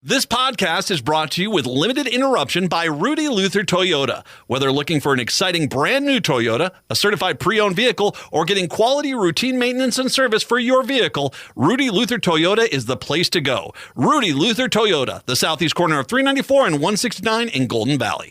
This podcast is brought to you with limited interruption by Rudy Luther Toyota. Whether looking for an exciting brand new Toyota, a certified pre-owned vehicle, or getting quality routine maintenance and service for your vehicle, Rudy Luther Toyota is the place to go. Rudy Luther Toyota, the southeast corner of 394 and 169 in Golden Valley.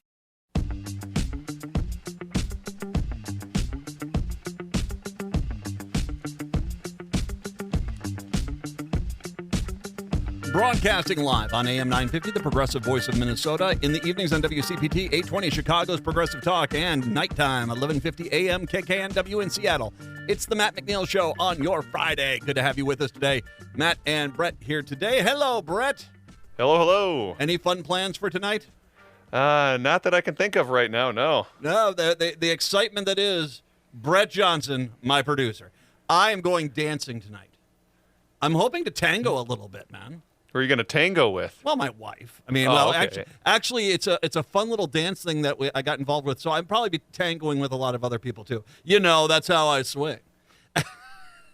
Broadcasting live on AM 950, the progressive voice of Minnesota. In the evenings on WCPT 820, Chicago's Progressive Talk. And nighttime, 1150 AM, KKNW in Seattle. It's the Matt McNeil Show on your Friday. Good to have you with us today. Matt and Brett here today. Hello, Brett. Hello, hello. Any fun plans for tonight? Not that I can think of right now, no. No, the excitement that is Brett Johnson, my producer. I am going dancing tonight. I'm hoping to tango a little bit, man. Who are you going to tango with? Well, my wife. I mean, okay. actually, it's a fun little dance thing that I got involved with. So I'd probably be tangoing with a lot of other people too. You know, that's how I swing.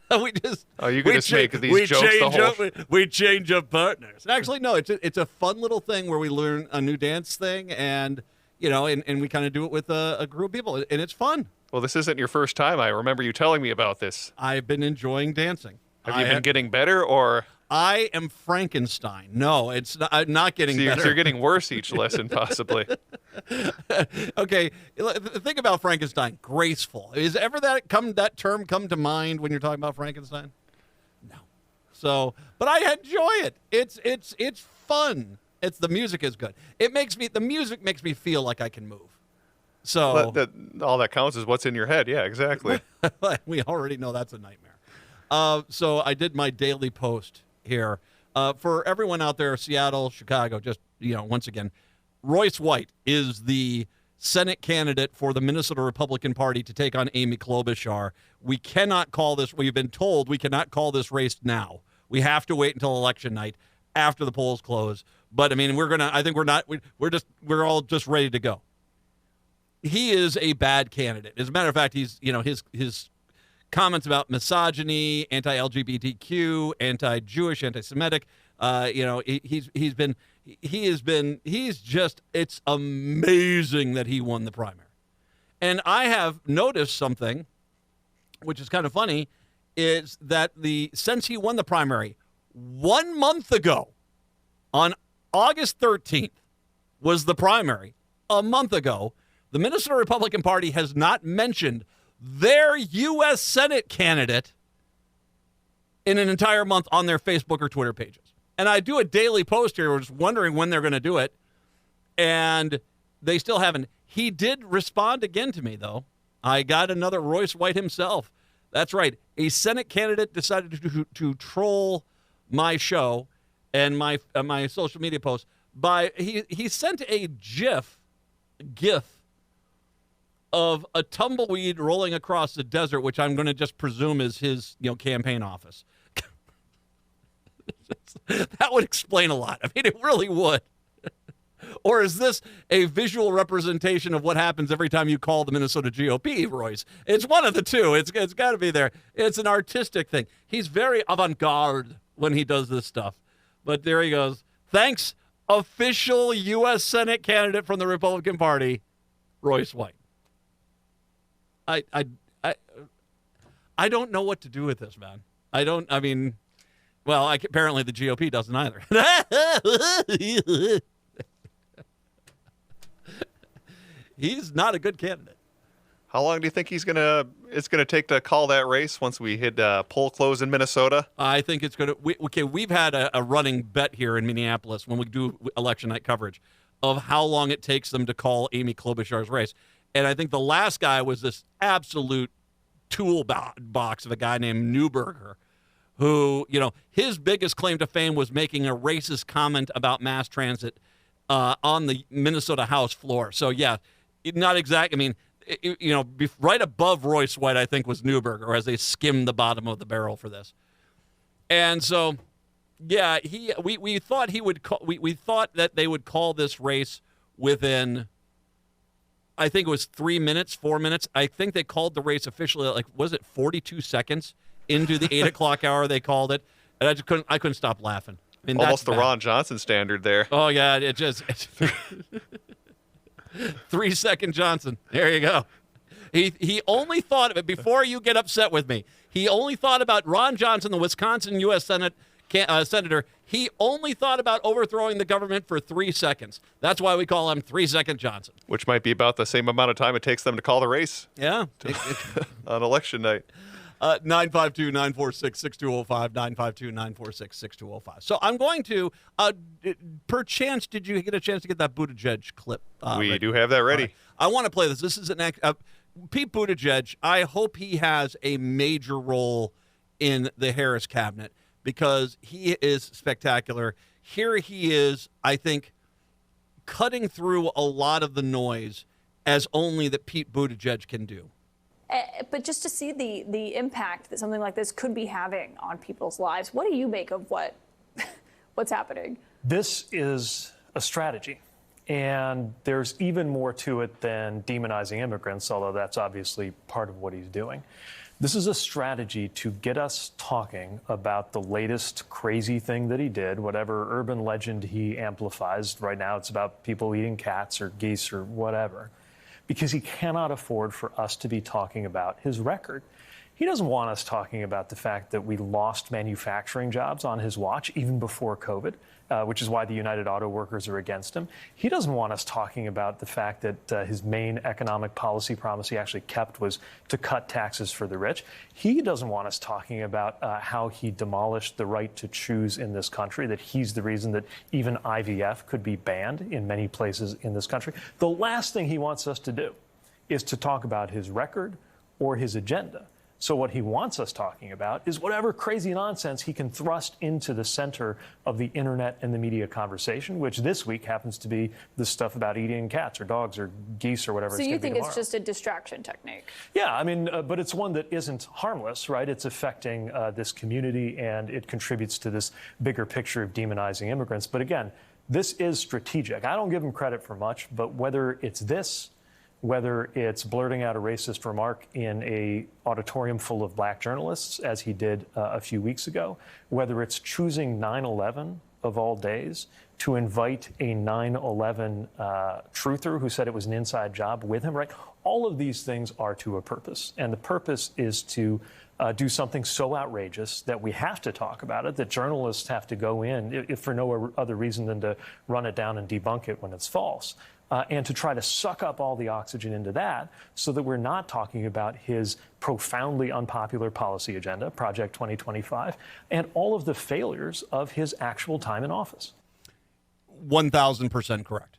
You're going to make these jokes we change up partners. Actually, no, it's a fun little thing where we learn a new dance thing, and you know, and we kind of do it with a group of people, and it's fun. Well, this isn't your first time. I remember you telling me about this. I've been enjoying dancing. Have you been getting better, or? I am Frankenstein. No, it's not, I'm not getting better. You're getting worse each lesson, possibly. Okay, think about Frankenstein. Graceful. Is ever that term come to mind when you're talking about Frankenstein? No. So, but I enjoy it. It's fun. The music is good. The music makes me feel like I can move. So all that counts is what's in your head. Yeah, exactly. We already know that's a nightmare. So I did my daily post here. For everyone out there, Seattle, Chicago, just, once again, Royce White is the Senate candidate for the Minnesota Republican Party to take on Amy Klobuchar. We cannot call this, we've been told we cannot call this race now. We have to wait until election night after the polls close. But I mean, we're all just ready to go. He is a bad candidate. As a matter of fact, he's, his comments about misogyny, anti-LGBTQ, anti-Jewish, anti-Semitic. It's amazing that he won the primary. And I have noticed something, which is kind of funny, is that since he won the primary 1 month ago, on August 13th was the primary, a month ago, the Minnesota Republican Party has not mentioned their U.S. Senate candidate in an entire month on their Facebook or Twitter pages. And I do a daily post here. We're just wondering when they're going to do it. And they still haven't. He did respond again to me, though. I got another Royce White himself. That's right. A Senate candidate decided to troll my show and my social media posts he sent a GIF of a tumbleweed rolling across the desert, which I'm going to just presume is his, campaign office. That would explain a lot. I mean, it really would. Or is this a visual representation of what happens every time you call the Minnesota GOP, Royce? It's one of the two. It's got to be there. It's an artistic thing. He's very avant-garde when he does this stuff. But there he goes. Thanks, official U.S. Senate candidate from the Republican Party, Royce White. I don't know what to do with this, man. Apparently the GOP doesn't either. He's not a good candidate. How long do you think it's gonna take to call that race once we hit poll close in Minnesota? I think it's gonna. We've had a running bet here in Minneapolis when we do election night coverage of how long it takes them to call Amy Klobuchar's race. And I think the last guy was this absolute toolbox of a guy named Neuberger, who, his biggest claim to fame was making a racist comment about mass transit on the Minnesota House floor. So, yeah, not exact. I mean, right above Royce White, I think, was Neuberger, as they skimmed the bottom of the barrel for this. And so, yeah, we thought he would we thought that they would call this race within, I think it was 3 minutes, 4 minutes. I think they called the race officially, was it 42 seconds into the 8 o'clock hour they called it? And I couldn't stop laughing. I mean, almost the that's bad. Ron Johnson standard there. Oh, yeah, it's 3-second Johnson. There you go. He only thought of it, before you get upset with me, he only thought about Ron Johnson, the Wisconsin U.S. Senator. He only thought about overthrowing the government for 3 seconds. That's why we call him 3-second Johnson. Which might be about the same amount of time it takes them to call the race. Yeah. On election night. 952-946-6205, 952-946-6205. So I'm going to, perchance, did you get a chance to get that Buttigieg clip? We ready? do have that ready. Right. I want to play this. This is Pete Buttigieg. I hope he has a major role in the Harris cabinet because he is spectacular. Here he is, I think, cutting through a lot of the noise as only that Pete Buttigieg can do. But just to see the impact that something like this could be having on people's lives, what do you make of what's happening? This is a strategy, and there's even more to it than demonizing immigrants, although that's obviously part of what he's doing. This is a strategy to get us talking about the latest crazy thing that he did, whatever urban legend he amplifies. Right now it's about people eating cats or geese or whatever, because he cannot afford for us to be talking about his record. He doesn't want us talking about the fact that we lost manufacturing jobs on his watch, even before COVID, which is why the United Auto Workers are against him. He doesn't want us talking about the fact that his main economic policy promise he actually kept was to cut taxes for the rich. He doesn't want us talking about how he demolished the right to choose in this country, that he's the reason that even IVF could be banned in many places in this country. The last thing he wants us to do is to talk about his record or his agenda. So what he wants us talking about is whatever crazy nonsense he can thrust into the center of the internet and the media conversation, which this week happens to be the stuff about eating cats or dogs or geese or whatever. So you think it's just a distraction technique? Yeah, I mean, but it's one that isn't harmless, right? It's affecting this community, and it contributes to this bigger picture of demonizing immigrants. But again, this is strategic. I don't give him credit for much, but whether it's this, whether it's blurting out a racist remark in a auditorium full of black journalists, as he did a few weeks ago, whether it's choosing 9/11 of all days to invite a 9/11 truther who said it was an inside job with him, right? All of these things are to a purpose, and the purpose is to do something so outrageous that we have to talk about it, that journalists have to go in, if for no other reason than to run it down and debunk it when it's false. And to try to suck up all the oxygen into that so that we're not talking about his profoundly unpopular policy agenda, Project 2025, and all of the failures of his actual time in office. 1,000% correct.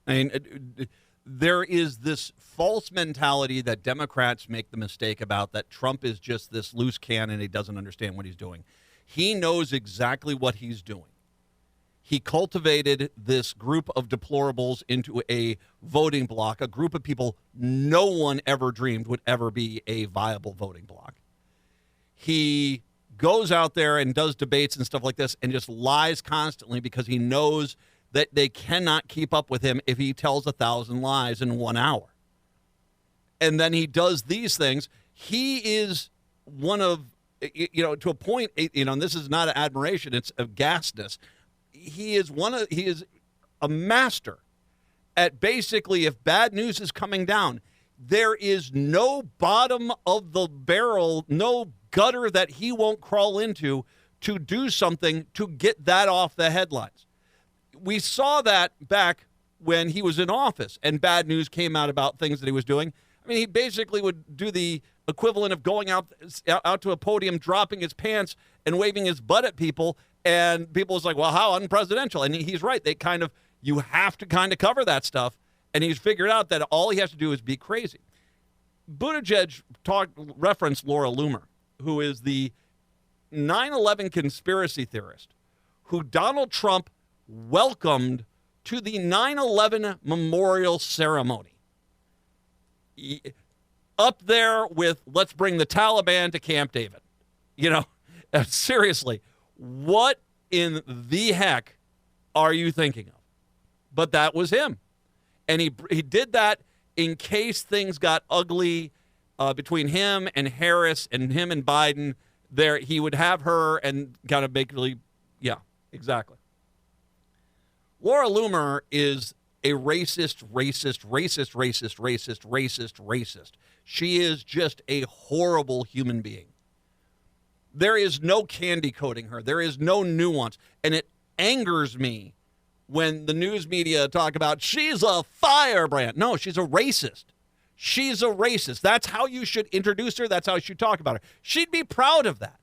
I mean, there is this false mentality that Democrats make the mistake about, that Trump is just this loose cannon, he doesn't understand what he's doing. He knows exactly what he's doing. He cultivated this group of deplorables into a voting bloc, a group of people no one ever dreamed would ever be a viable voting bloc. He goes out there and does debates and stuff like this and just lies constantly because he knows that they cannot keep up with him if he tells 1,000 lies in 1 hour. And then he does these things. He is one of, to a point, and this is not an admiration, it's a ghastness. He is a master at basically, if bad news is coming down, there is no bottom of the barrel, no gutter that he won't crawl into to do something to get that off the headlines. We saw that back when he was in office and bad news came out about things that he was doing. I mean, he basically would do the equivalent of going out to a podium, dropping his pants and waving his butt at people. And people was like, well, how unpresidential? And he's right. You have to kind of cover that stuff. And he's figured out that all he has to do is be crazy. Buttigieg referenced Laura Loomer, who is the 9/11 conspiracy theorist who Donald Trump welcomed to the 9/11 memorial ceremony. Up there with, let's bring the Taliban to Camp David. Seriously. What in the heck are you thinking of? But that was him. And he did that in case things got ugly between him and Harris and him and Biden. There, he would have her and kind of basically, Exactly. Laura Loomer is a racist. She is just a horrible human being. There is no candy coating her. There is no nuance. And it angers me when the news media talk about she's a firebrand. No, she's a racist. She's a racist. That's how you should introduce her. That's how you should talk about her. She'd be proud of that.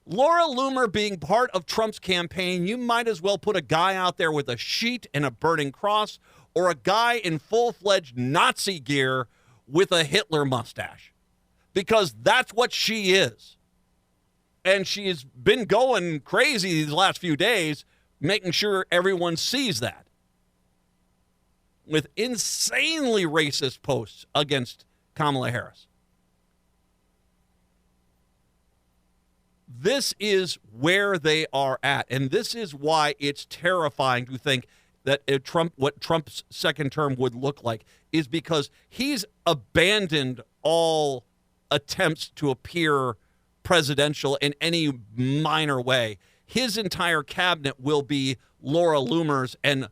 Laura Loomer being part of Trump's campaign, you might as well put a guy out there with a sheet and a burning cross or a guy in full-fledged Nazi gear with a Hitler mustache, because that's what she is. And she's been going crazy these last few days, making sure everyone sees that, with insanely racist posts against Kamala Harris. This is where they are at, and this is why it's terrifying to think that what Trump's second term would look like, is because he's abandoned all attempts to appear presidential in any minor way. His entire cabinet will be Laura Loomer's and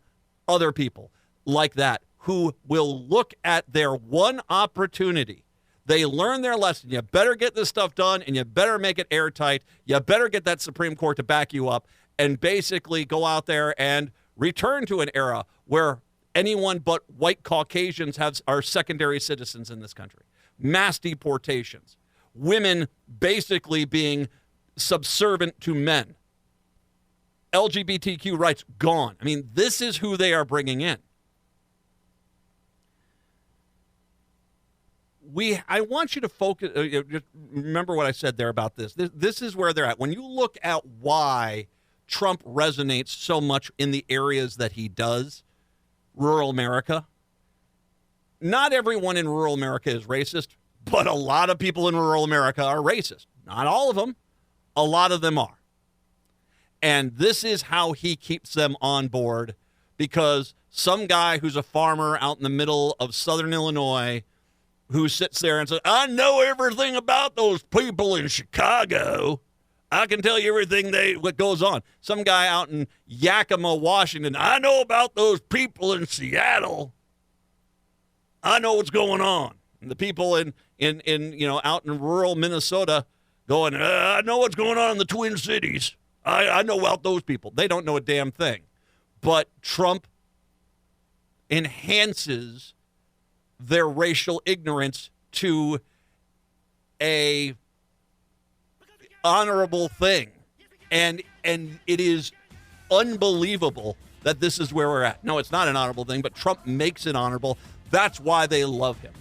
other people like that who will look at their one opportunity. They learn their lesson. You better get this stuff done, and you better make it airtight. You better get that Supreme Court to back you up, and basically go out there and return to an era where anyone but white Caucasians are secondary citizens in this country. Mass deportations. Women basically being subservient to men. LGBTQ rights gone. I mean, this is who they are bringing in. I want you to focus, just remember what I said there about this. This is where they're at. When you look at why Trump resonates so much in the areas that he does, rural America, not everyone in rural America is racist, but a lot of people in rural America are racist. Not all of them. A lot of them are. And this is how he keeps them on board, because some guy who's a farmer out in the middle of southern Illinois who sits there and says, I know everything about those people in Chicago. I can tell you everything what goes on. Some guy out in Yakima, Washington, I know about those people in Seattle. I know what's going on. And the people in out in rural Minnesota going, I know what's going on in the Twin Cities. I know about those people. They don't know a damn thing. But Trump enhances their racial ignorance to a honorable thing. And it is unbelievable that this is where we're at. No, it's not an honorable thing, but Trump makes it honorable. That's why they love him.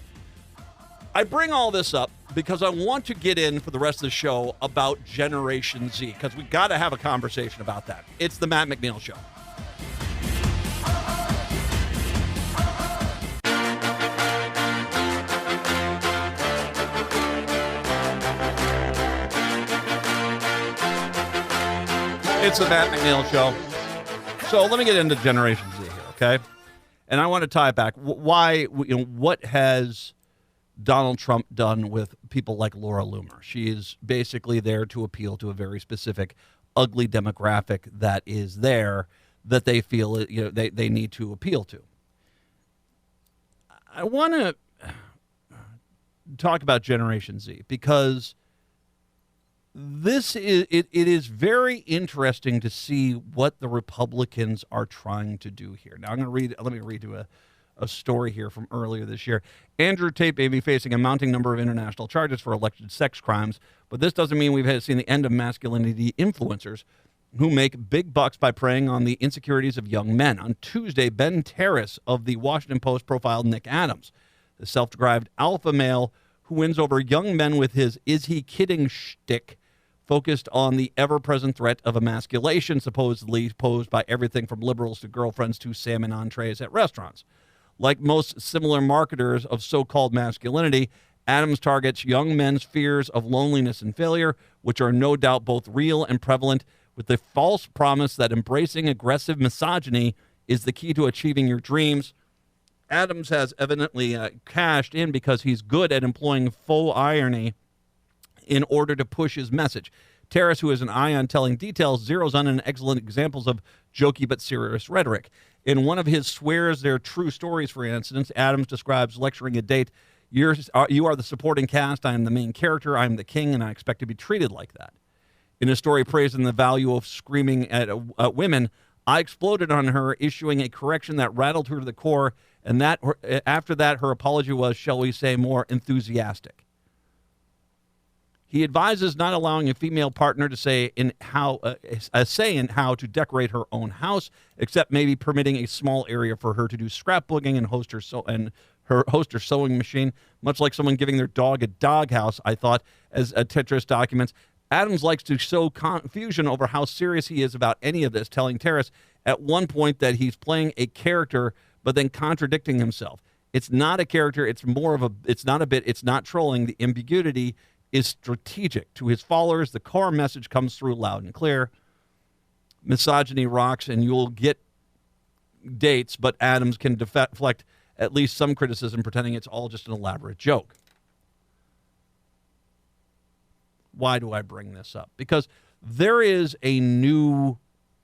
I bring all this up because I want to get in for the rest of the show about Generation Z, because we got to have a conversation about that. It's the Matt McNeil Show. It's the Matt McNeil Show. So let me get into Generation Z here, okay? And I want to tie it back. Why, what has Donald Trump done with people like Laura Loomer? She is basically there to appeal to a very specific, ugly demographic that is there that they feel they need to appeal to. I want to talk about Generation Z because it is very interesting to see what the Republicans are trying to do here. Now, let me read you a story here from earlier this year. Andrew Tate may be facing a mounting number of international charges for alleged sex crimes, but this doesn't mean we've seen the end of masculinity influencers who make big bucks by preying on the insecurities of young men. On Tuesday, Ben Terrace of the Washington Post profiled Nick Adams, the self-described alpha male who wins over young men with his "is he kidding" shtick, focused on the ever-present threat of emasculation supposedly posed by everything from liberals to girlfriends to salmon entrees at restaurants. Like most similar marketers of so-called masculinity, Adams targets young men's fears of loneliness and failure, which are no doubt both real and prevalent, with the false promise that embracing aggressive misogyny is the key to achieving your dreams. Adams has evidently cashed in because he's good at employing faux irony in order to push his message. Terrace, who has an eye on telling details, zeroes on an excellent examples of jokey but serious rhetoric. In one of his swears they're true stories, for instance, Adams describes lecturing a date. You are the supporting cast. I am the main character. I am the king, and I expect to be treated like that. In a story praising the value of screaming at women, I exploded on her, issuing a correction that rattled her to the core, and that after that, her apology was, shall we say, more enthusiastic. He advises not allowing a female partner to say a say in how to decorate her own house, except maybe permitting a small area for her to do scrapbooking and host her sewing machine, much like someone giving their dog a doghouse, I thought, as Tetris documents. Adams likes to sow confusion over how serious he is about any of this, telling Terrace at one point that he's playing a character, but then contradicting himself. It's not a character. It's not a bit. It's not trolling. The ambiguity is strategic. To his followers, the core message comes through loud and clear. Misogyny rocks, and you'll get dates, but Adams can deflect at least some criticism, pretending it's all just an elaborate joke. Why do I bring this up? Because there is a new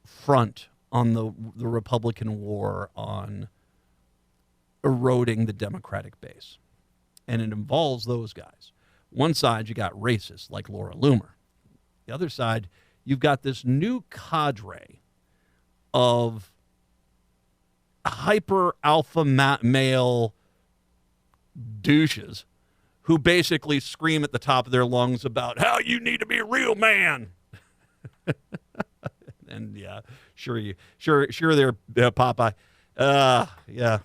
front on the Republican war on eroding the Democratic base, and it involves those guys. One side, you got racists like Laura Loomer. The other side, you've got this new cadre of hyper alpha male douches who basically scream at the top of their lungs about how you need to be a real man. And yeah, sure they're Popeye. Yeah.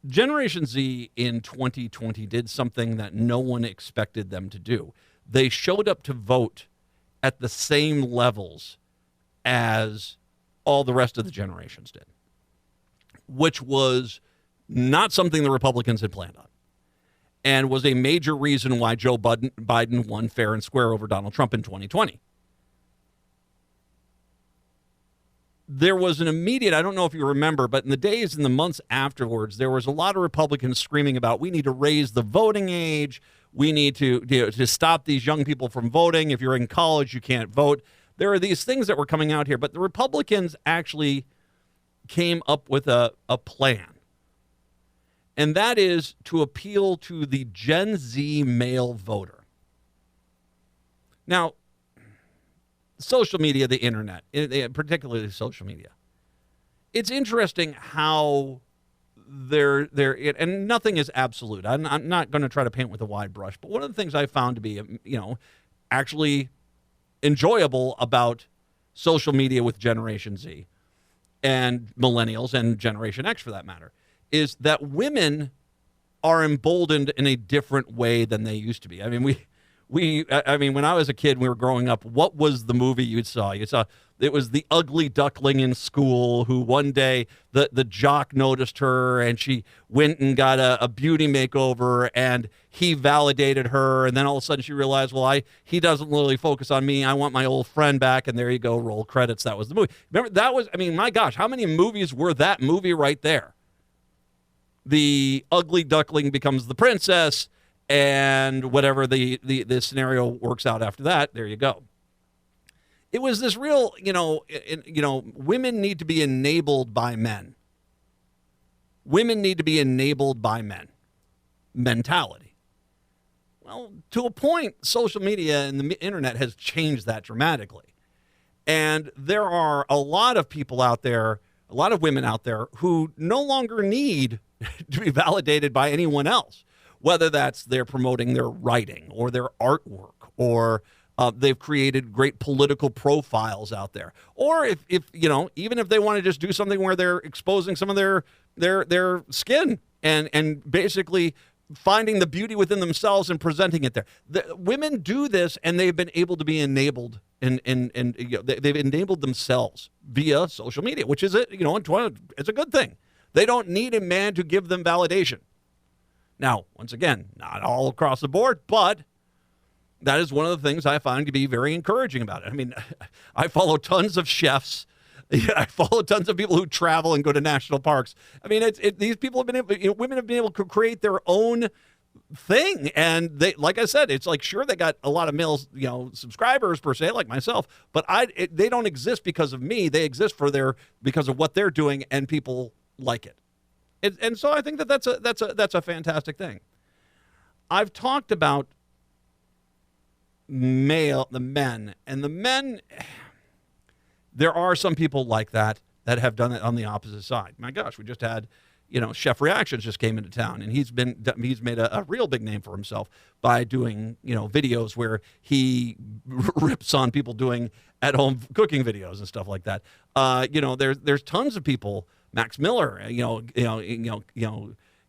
Generation Z in 2020 did something that no one expected them to do. They showed up to vote at the same levels as all the rest of the generations did, which was not something the Republicans had planned on, and was a major reason why Joe Biden won fair and square over Donald Trump in 2020. There was an immediate, I don't know if you remember, but in the days and the months afterwards, there was a lot of Republicans screaming about, we need to raise the voting age. We need to stop these young people from voting. If you're in college, you can't vote. There are these things that were coming out here, but the Republicans actually came up with a plan. And that is to appeal to the Gen Z male voter. Now, social media, the internet, particularly social media, it's interesting how they're and nothing is absolute. I'm not going to try to paint with a wide brush, but one of the things I found to be, actually enjoyable about social media with Generation Z and millennials and Generation X, for that matter, is that women are emboldened in a different way than they used to be. I mean, when I was a kid, we were growing up, what was the movie you saw? It was the ugly duckling in school who one day the jock noticed her and she went and got a beauty makeover and he validated her. And then all of a sudden she realized, he doesn't really focus on me. I want my old friend back. And there you go, roll credits. That was the movie. Remember, my gosh, how many movies were that movie right there? The ugly duckling becomes the princess, and whatever the scenario works out after that, there you go. It was this real, women need to be enabled by men. Women need to be enabled by men mentality. Well, to a point, social media and the internet has changed that dramatically. And there are a lot of people out there, a lot of women out there who no longer need to be validated by anyone else. Whether that's they're promoting their writing or their artwork, or they've created great political profiles out there, or if even if they want to just do something where they're exposing some of their skin and basically finding the beauty within themselves and presenting it there. Women do this, and they've been able to be enabled, and they've enabled themselves via social media, which is it's a good thing. They don't need a man to give them validation. Now, once again, not all across the board, but that is one of the things I find to be very encouraging about it. I mean, I follow tons of chefs. I follow tons of people who travel and go to national parks. I mean, these people have been able, women have been able to create their own thing. And they, like I said, it's like, sure, they got a lot of male, subscribers per se, like myself, but they don't exist because of me. They exist because of what they're doing, and people like it. And so I think that's a fantastic thing. I've talked about the men, and the men, there are some people like that have done it on the opposite side. My gosh, we just had, Chef Reactions just came into town, and he's made a real big name for himself by doing, videos where he rips on people doing at-home cooking videos and stuff like that. There's tons of people. Max Miller,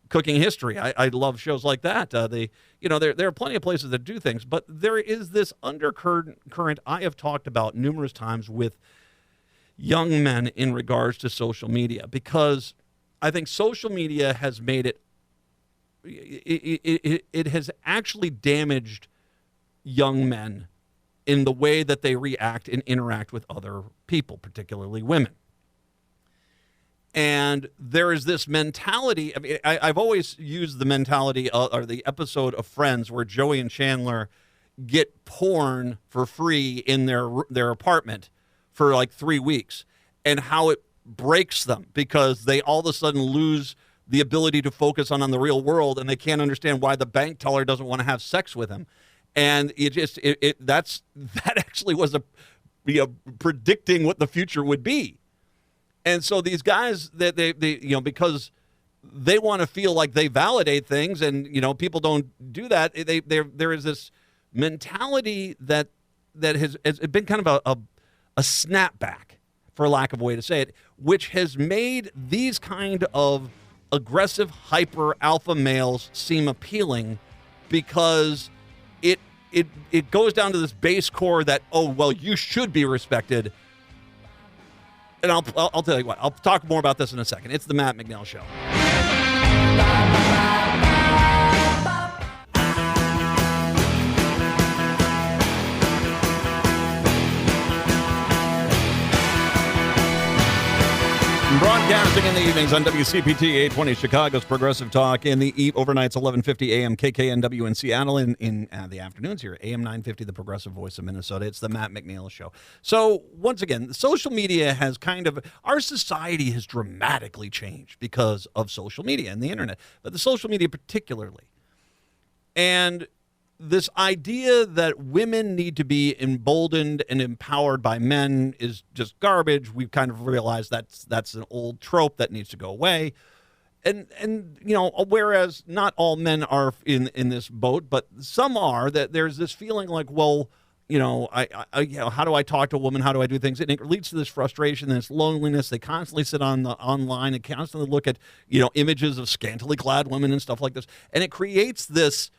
Cooking History. I love shows like that. There are plenty of places that do things, but there is this undercurrent I have talked about numerous times with young men in regards to social media, because I think social media has made it has actually damaged young men in the way that they react and interact with other people, particularly women. And there is this mentality. I mean, I've always used the mentality or the episode of Friends where Joey and Chandler get porn for free in their apartment for like 3 weeks, and how it breaks them because they all of a sudden lose the ability to focus on the real world, and they can't understand why the bank teller doesn't want to have sex with him. And that actually was predicting what the future would be. And so these guys, that they because they want to feel like they validate things, and people don't do that. There is this mentality that has been kind of a snapback, for lack of a way to say it, which has made these kind of aggressive, hyper alpha males seem appealing, because it goes down to this base core that, oh well, you should be respected. And I'll tell you what, I'll talk more about this in a second. It's the Matt McNeil Show. Broadcasting in the evenings on WCPT 820 Chicago's Progressive Talk, in the overnights 1150 AM KKNW in Seattle, in the afternoons here AM 950 the Progressive Voice of Minnesota. It's the Matt McNeil Show. So once again, social media has our society has dramatically changed because of social media and the internet, but the social media particularly. And this idea that women need to be emboldened and empowered by men is just garbage. We've kind of realized that's an old trope that needs to go away. And whereas not all men are in this boat, but some are, that there's this feeling like, well, how do I talk to a woman? How do I do things? And it leads to this frustration and this loneliness. They constantly sit online and constantly look at, images of scantily clad women and stuff like this. And it creates this,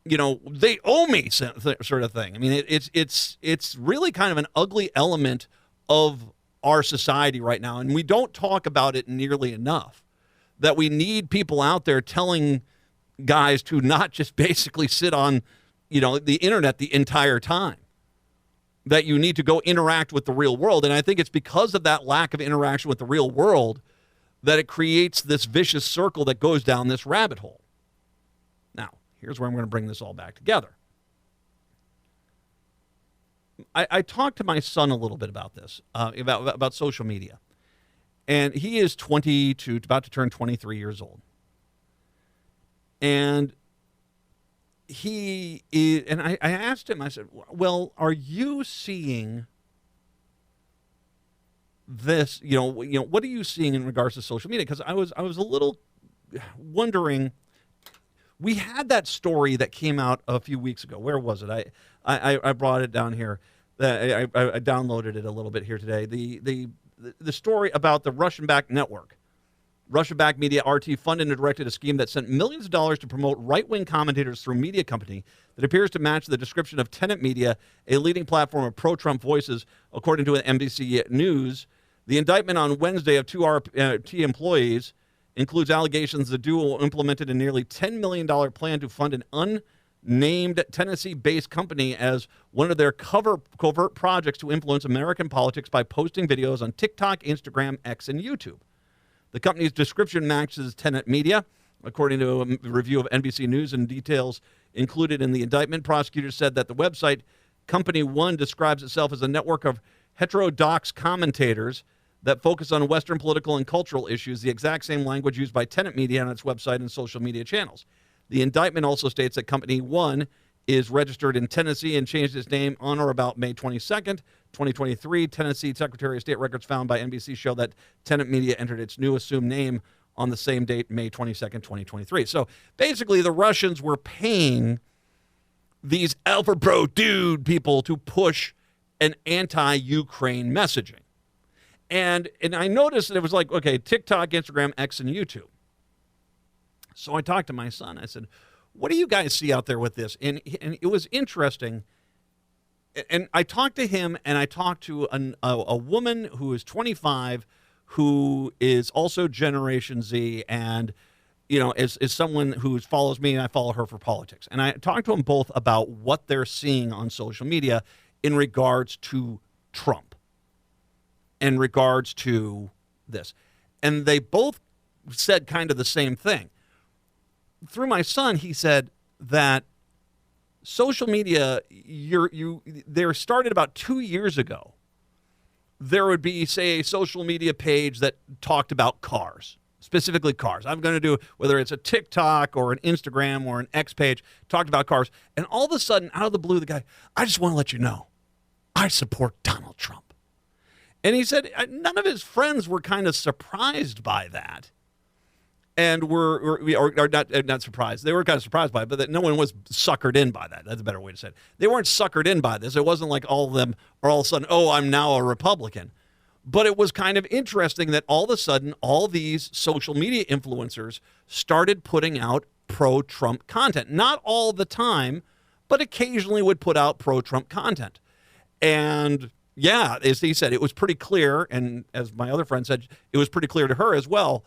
they owe me sort of thing. I mean, it's really kind of an ugly element of our society right now, and we don't talk about it nearly enough, that we need people out there telling guys to not just basically sit on, the internet the entire time, that you need to go interact with the real world. And I think it's because of that lack of interaction with the real world that it creates this vicious circle that goes down this rabbit hole. Here's where I'm going to bring this all back together. I talked to my son a little bit about this, about social media. And he is 22, about to turn 23 years old. And I asked him, I said, well, are you seeing this, what are you seeing in regards to social media? Because I was a little wondering. We had that story that came out a few weeks ago. Where was it? I brought it down here. I downloaded it a little bit here today. The story about the Russian-backed network. Russian-backed media RT funded and directed a scheme that sent millions of dollars to promote right-wing commentators through a media company that appears to match the description of Tenet Media, a leading platform of pro-Trump voices, according to an NBC News. The indictment on Wednesday of two RT employees includes allegations the duo implemented a nearly $10 million plan to fund an unnamed Tennessee-based company as one of their covert projects to influence American politics by posting videos on TikTok, Instagram, X, and YouTube. The company's description matches Tenet Media, According to a review of NBC News and details included in the indictment, prosecutors said that the website Company One describes itself as a network of heterodox commentators that focus on Western political and cultural issues, the exact same language used by tenant media on its website and social media channels. The indictment also states that Company One is registered in Tennessee and changed its name on or about May 22nd, 2023. Tennessee Secretary of State records found by NBC show that tenant media entered its new assumed name on the same date, May 22nd, 2023. So basically, the Russians were paying these Alpha Bro Dude people to push an anti-Ukraine messaging. And I noticed that it was like, okay, TikTok, Instagram, X, and YouTube. So I talked to my son. I said, what do you guys see out there with this? And it was interesting. And I talked to him, and I talked to a woman who is 25, who is also Generation Z, and is someone who follows me, and I follow her for politics. And I talked to them both about what they're seeing on social media in regards to Trump, in regards to this. And they both said kind of the same thing. Through my son, he said that social media, they started about 2 years ago. There would be, say, a social media page that talked about cars, specifically cars. I'm going to do, whether it's a TikTok or an Instagram or an X page, talked about cars. And all of a sudden, out of the blue, the guy, I just want to let you know, I support Donald Trump. And he said none of his friends were kind of surprised by that. And were not surprised. They were kind of surprised by it, but that no one was suckered in by that. That's a better way to say it. They weren't suckered in by this. It wasn't like all of them are all of a sudden, oh, I'm now a Republican. But it was kind of interesting that all of a sudden, all these social media influencers started putting out pro-Trump content. Not all the time, but occasionally would put out pro-Trump content. And yeah, as he said, it was pretty clear, and as my other friend said, it was pretty clear to her as well,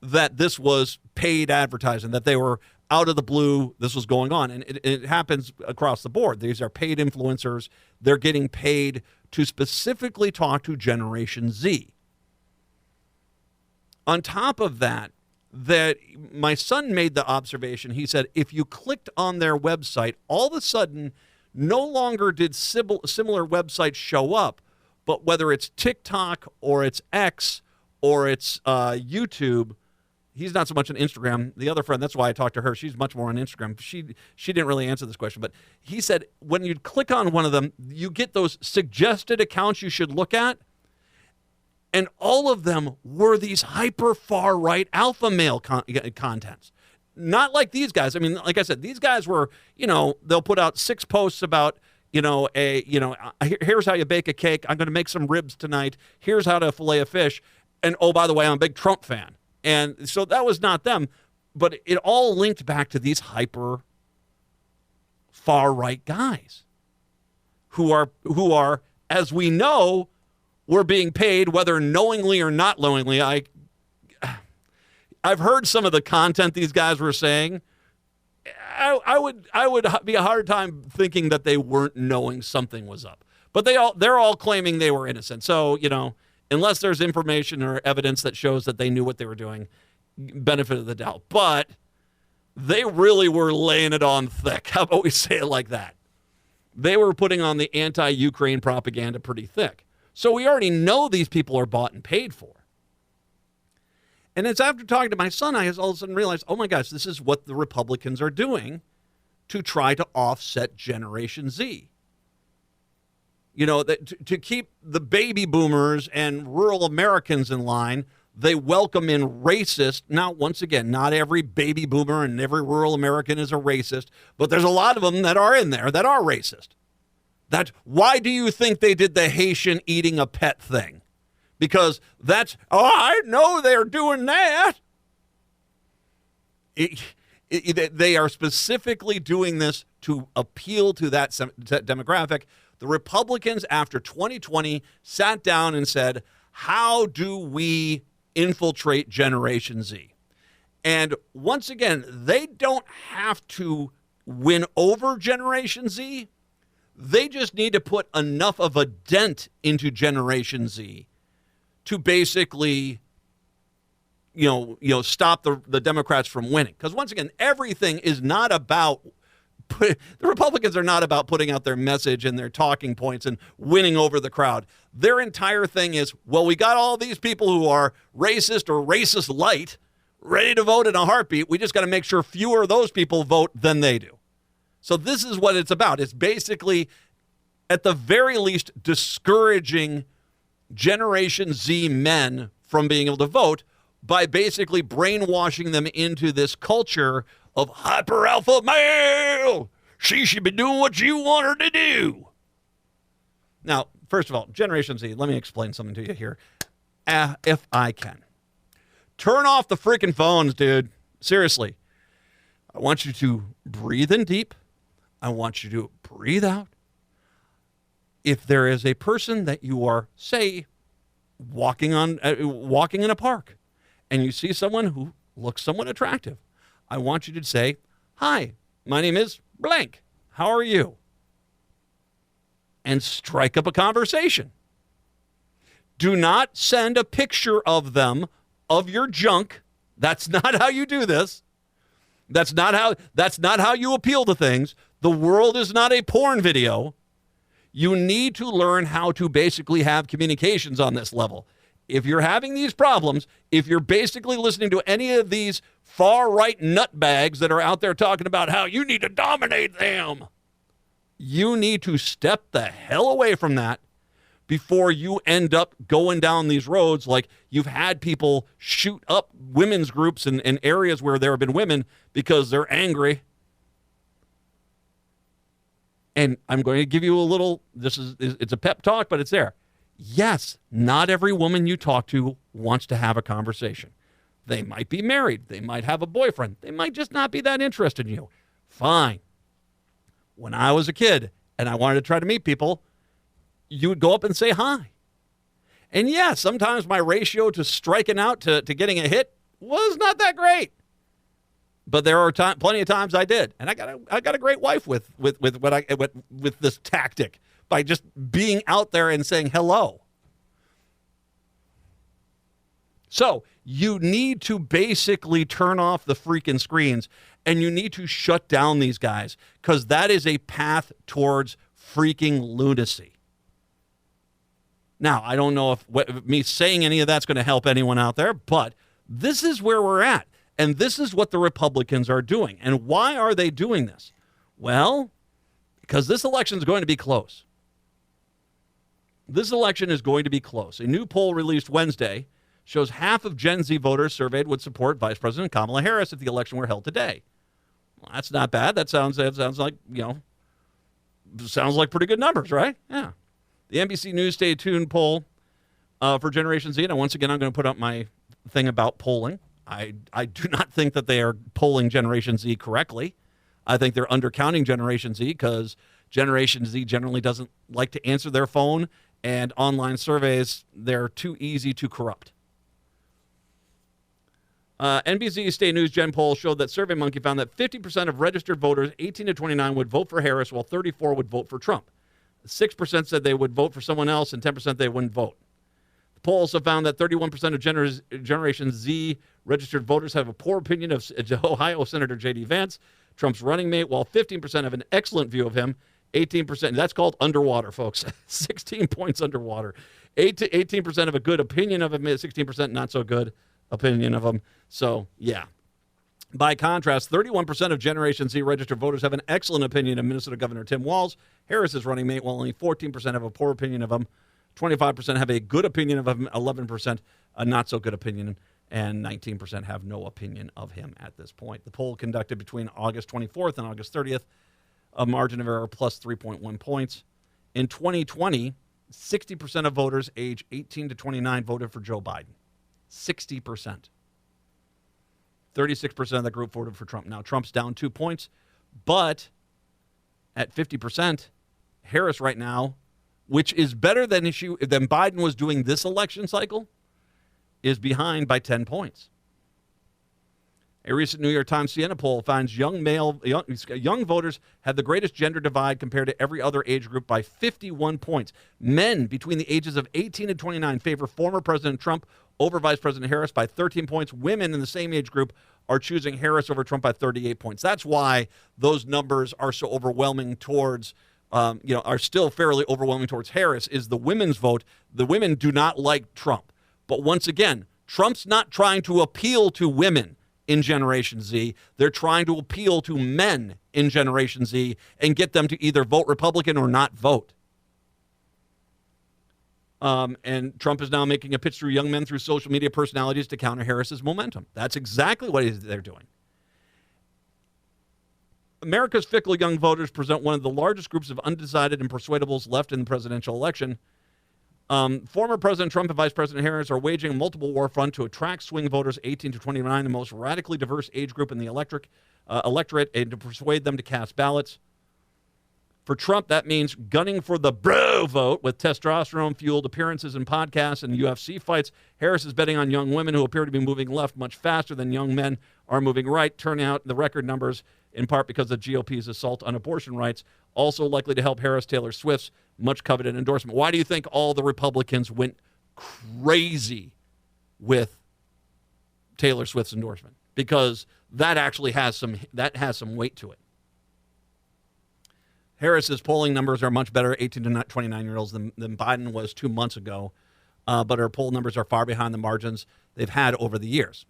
that this was paid advertising, that they were out of the blue, this was going on. And it happens across the board. These are paid influencers. They're getting paid to specifically talk to Generation Z. On top of that, my son made the observation, he said, if you clicked on their website, all of a sudden, no longer did similar websites show up, but whether it's TikTok or it's X or it's YouTube, he's not so much on Instagram. The other friend, that's why I talked to her. She's much more on Instagram. She didn't really answer this question, but he said when you click on one of them, you get those suggested accounts you should look at, and all of them were these hyper far right alpha male contents. Not like these guys. I mean, like I said, these guys were, they'll put out 6 posts about, here's how you bake a cake. I'm going to make some ribs tonight. Here's how to fillet a fish. And oh, by the way, I'm a big Trump fan. And so that was not them, but it all linked back to these hyper far right guys who are, as we know, were being paid, whether knowingly or not knowingly. I've heard some of the content these guys were saying. I would be a hard time thinking that they weren't knowing something was up. But they're all claiming they were innocent. So, unless there's information or evidence that shows that they knew what they were doing, benefit of the doubt. But they really were laying it on thick. How about we say it like that? They were putting on the anti-Ukraine propaganda pretty thick. So we already know these people are bought and paid for. And it's after talking to my son, I all of a sudden realized, oh my gosh, this is what the Republicans are doing to try to offset Generation Z. To keep the baby boomers and rural Americans in line, they welcome in racist. Now, once again, not every baby boomer and every rural American is a racist, but there's a lot of them that are in there that are racist. Why do you think they did the Haitian eating a pet thing? Because I know they're doing that. They are specifically doing this to appeal to that demographic. The Republicans, after 2020, sat down and said, how do we infiltrate Generation Z? And once again, they don't have to win over Generation Z. They just need to put enough of a dent into Generation Z to basically stop the Democrats from winning. Because once again, everything is not about the Republicans are not about putting out their message and their talking points and winning over the crowd. Their entire thing is, well, we got all these people who are racist or racist light ready to vote in a heartbeat. We just got to make sure fewer of those people vote than they do. So this is what it's about. It's basically, at the very least, discouraging Generation Z men from being able to vote by basically brainwashing them into this culture of hyper alpha male. She should be doing what you want her to do. Now, first of all, Generation Z, let me explain something to you here. If I can. Turn off the freaking phones, dude. Seriously. I want you to breathe in deep. I want you to breathe out. If there is a person that you are, say, walking in a park, and you see someone who looks somewhat attractive, I want you to say, "Hi, my name is blank. How are you?" And strike up a conversation. Do not send a picture of them, of your junk. That's not how you do this. That's not how you appeal to things. The world is not a porn video. You need to learn how to basically have communications on this level. If you're having these problems, if you're basically listening to any of these far-right nutbags that are out there talking about how you need to dominate them, you need to step the hell away from that before you end up going down these roads like you've had people shoot up women's groups in areas where there have been women because they're angry. And I'm going to give you a little, it's a pep talk, but it's there. Yes, not every woman you talk to wants to have a conversation. They might be married. They might have a boyfriend. They might just not be that interested in you. Fine. When I was a kid and I wanted to try to meet people, you would go up and say hi. And yeah, sometimes my ratio to striking out to getting a hit was not that great. But there are plenty of times I did. And I got a great wife with this tactic, by just being out there and saying hello. So you need to basically turn off the freaking screens, and you need to shut down these guys, because that is a path towards freaking lunacy. Now, I don't know if me saying any of that's going to help anyone out there, but this is where we're at. And this is what the Republicans are doing. And why are they doing this? Well, because this election is going to be close. This election is going to be close. A new poll released Wednesday shows half of Gen Z voters surveyed would support Vice President Kamala Harris if the election were held today. Well, that's not bad. That sounds like, sounds like pretty good numbers, right? Yeah. The NBC News Stay Tuned poll for Generation Z. And once again, I'm going to put up my thing about polling. I do not think that they are polling Generation Z correctly. I think they're undercounting Generation Z because Generation Z generally doesn't like to answer their phone, and online surveys, they're too easy to corrupt. NBC State News Gen poll showed that SurveyMonkey found that 50% of registered voters 18 to 29 would vote for Harris, while 34% would vote for Trump. 6% said they would vote for someone else, and 10% they wouldn't vote. The poll also found that 31% of Generation Z registered voters have a poor opinion of Ohio Senator J.D. Vance, Trump's running mate, while 15% have an excellent view of him. 18%, that's called underwater, folks. 16 points underwater. 18% have a good opinion of him, 16% not so good opinion of him. So, yeah. By contrast, 31% of Generation Z registered voters have an excellent opinion of Minnesota Governor Tim Walz, Harris's running mate, while only 14% have a poor opinion of him. 25% have a good opinion of him, 11% a not so good opinion, and 19% have no opinion of him at this point. The poll conducted between August 24th and August 30th, a margin of error plus 3.1 points. In 2020, 60% of voters age 18 to 29 voted for Joe Biden. 60%. 36% of the group voted for Trump. Now, Trump's down 2 points, but at 50%, Harris right now, which is better than Biden was doing this election cycle, is behind by 10 points. A recent New York Times Siena poll finds young voters have the greatest gender divide compared to every other age group by 51 points. Men between the ages of 18 and 29 favor former President Trump over Vice President Harris by 13 points. Women in the same age group are choosing Harris over Trump by 38 points. That's why those numbers are so overwhelming towards, are still fairly overwhelming towards Harris, is the women's vote. The women do not like Trump. But once again, Trump's not trying to appeal to women in Generation Z. They're trying to appeal to men in Generation Z and get them to either vote Republican or not vote. And Trump is now making a pitch through young men through social media personalities to counter Harris's momentum. That's exactly what they're doing. America's fickle young voters present one of the largest groups of undecided and persuadables left in the presidential election. Former President Trump and Vice President Harris are waging a multiple war front to attract swing voters 18 to 29, the most radically diverse age group in the electorate, and to persuade them to cast ballots. For Trump, that means gunning for the bro vote with testosterone-fueled appearances in podcasts and UFC fights. Harris is betting on young women who appear to be moving left much faster than young men are moving right, turning out the record numbers in part because of the GOP's assault on abortion rights, also likely to help Harris Taylor Swift's much-coveted endorsement. Why do you think all the Republicans went crazy with Taylor Swift's endorsement? Because that actually has some weight to it. Harris's polling numbers are much better, 18 to 29-year-olds, than Biden was 2 months ago, but her poll numbers are far behind the margins they've had over the years.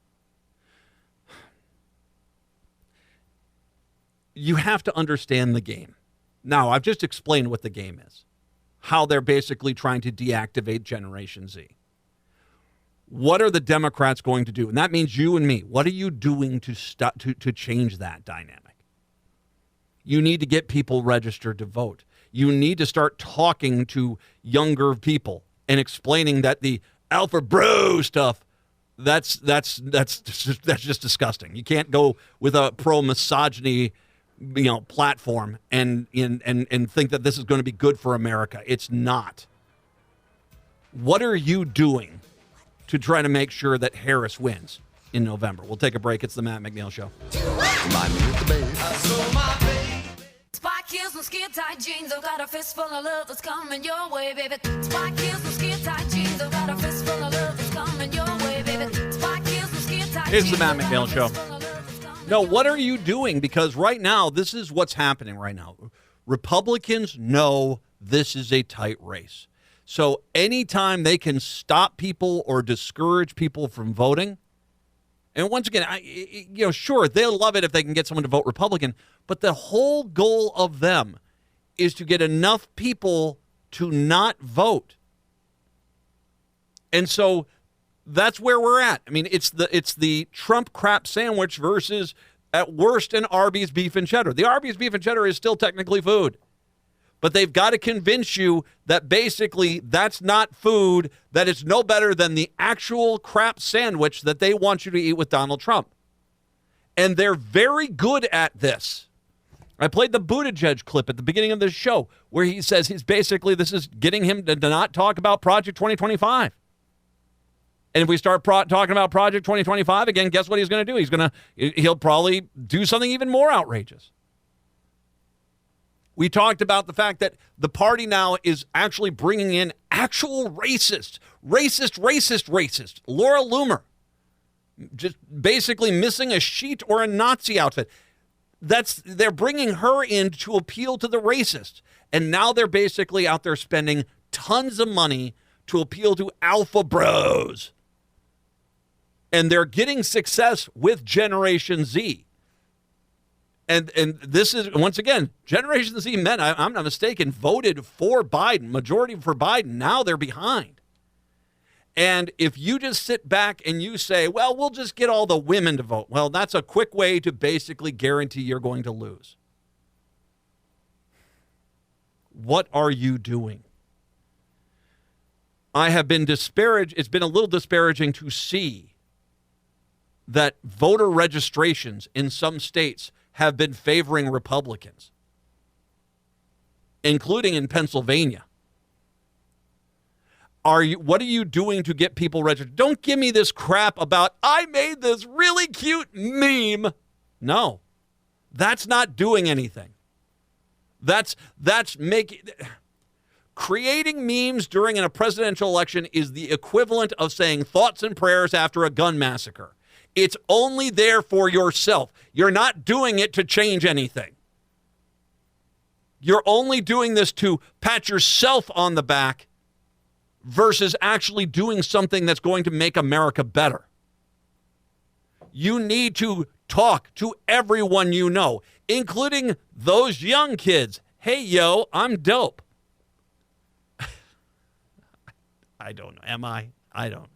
You have to understand the game. Now, I've just explained what the game is, how they're basically trying to deactivate Generation Z. What are the Democrats going to do? And that means you and me. What are you doing to change that dynamic? You need to get people registered to vote. You need to start talking to younger people and explaining that the alpha bro stuff, that's just disgusting. You can't go with a pro-misogyny platform and think that this is going to be good for America. It's not. What are you doing to try to make sure that Harris wins in November? We'll take a break. It's the Matt McNeil Show. Spike heels and skin tight jeans. I've got a fistful of love that's coming your way, baby. Spike heels and skin tight jeans. I've got a fistful of love that's coming your way, baby. Spike heels and skin tight jeans. It's the Matt McNeil Show. No, what are you doing? Because right now, this is what's happening right now. Republicans know this is a tight race. So anytime they can stop people or discourage people from voting, and once again, sure, they'll love it if they can get someone to vote Republican, but the whole goal of them is to get enough people to not vote. And so that's where we're at. I mean, it's the Trump crap sandwich versus, at worst, an Arby's beef and cheddar. The Arby's beef and cheddar is still technically food. But they've got to convince you that basically that's not food, that it's no better than the actual crap sandwich that they want you to eat with Donald Trump. And they're very good at this. I played the Buttigieg clip at the beginning of this show where he says this is getting him to not talk about Project 2025. And if we start talking about Project 2025 again, guess what he's going to do? He'll probably do something even more outrageous. We talked about the fact that the party now is actually bringing in actual racist. Laura Loomer, just basically missing a sheet or a Nazi outfit. They're bringing her in to appeal to the racists. And now they're basically out there spending tons of money to appeal to alpha bros. And they're getting success with Generation Z. And this is, once again, Generation Z men, I'm not mistaken, voted for Biden, majority for Biden. Now they're behind. And if you just sit back and you say, well, we'll just get all the women to vote, well, that's a quick way to basically guarantee you're going to lose. What are you doing? I have been disparaged. It's been a little disparaging to see that voter registrations in some states have been favoring Republicans, including in Pennsylvania. What are you doing to get people registered? Don't give me this crap about, I made this really cute meme. No, that's not doing anything. That's making... Creating memes during a presidential election is the equivalent of saying thoughts and prayers after a gun massacre. It's only there for yourself. You're not doing it to change anything. You're only doing this to pat yourself on the back versus actually doing something that's going to make America better. You need to talk to everyone you know, including those young kids. Hey, yo, I'm dope. I don't know. Am I? I don't.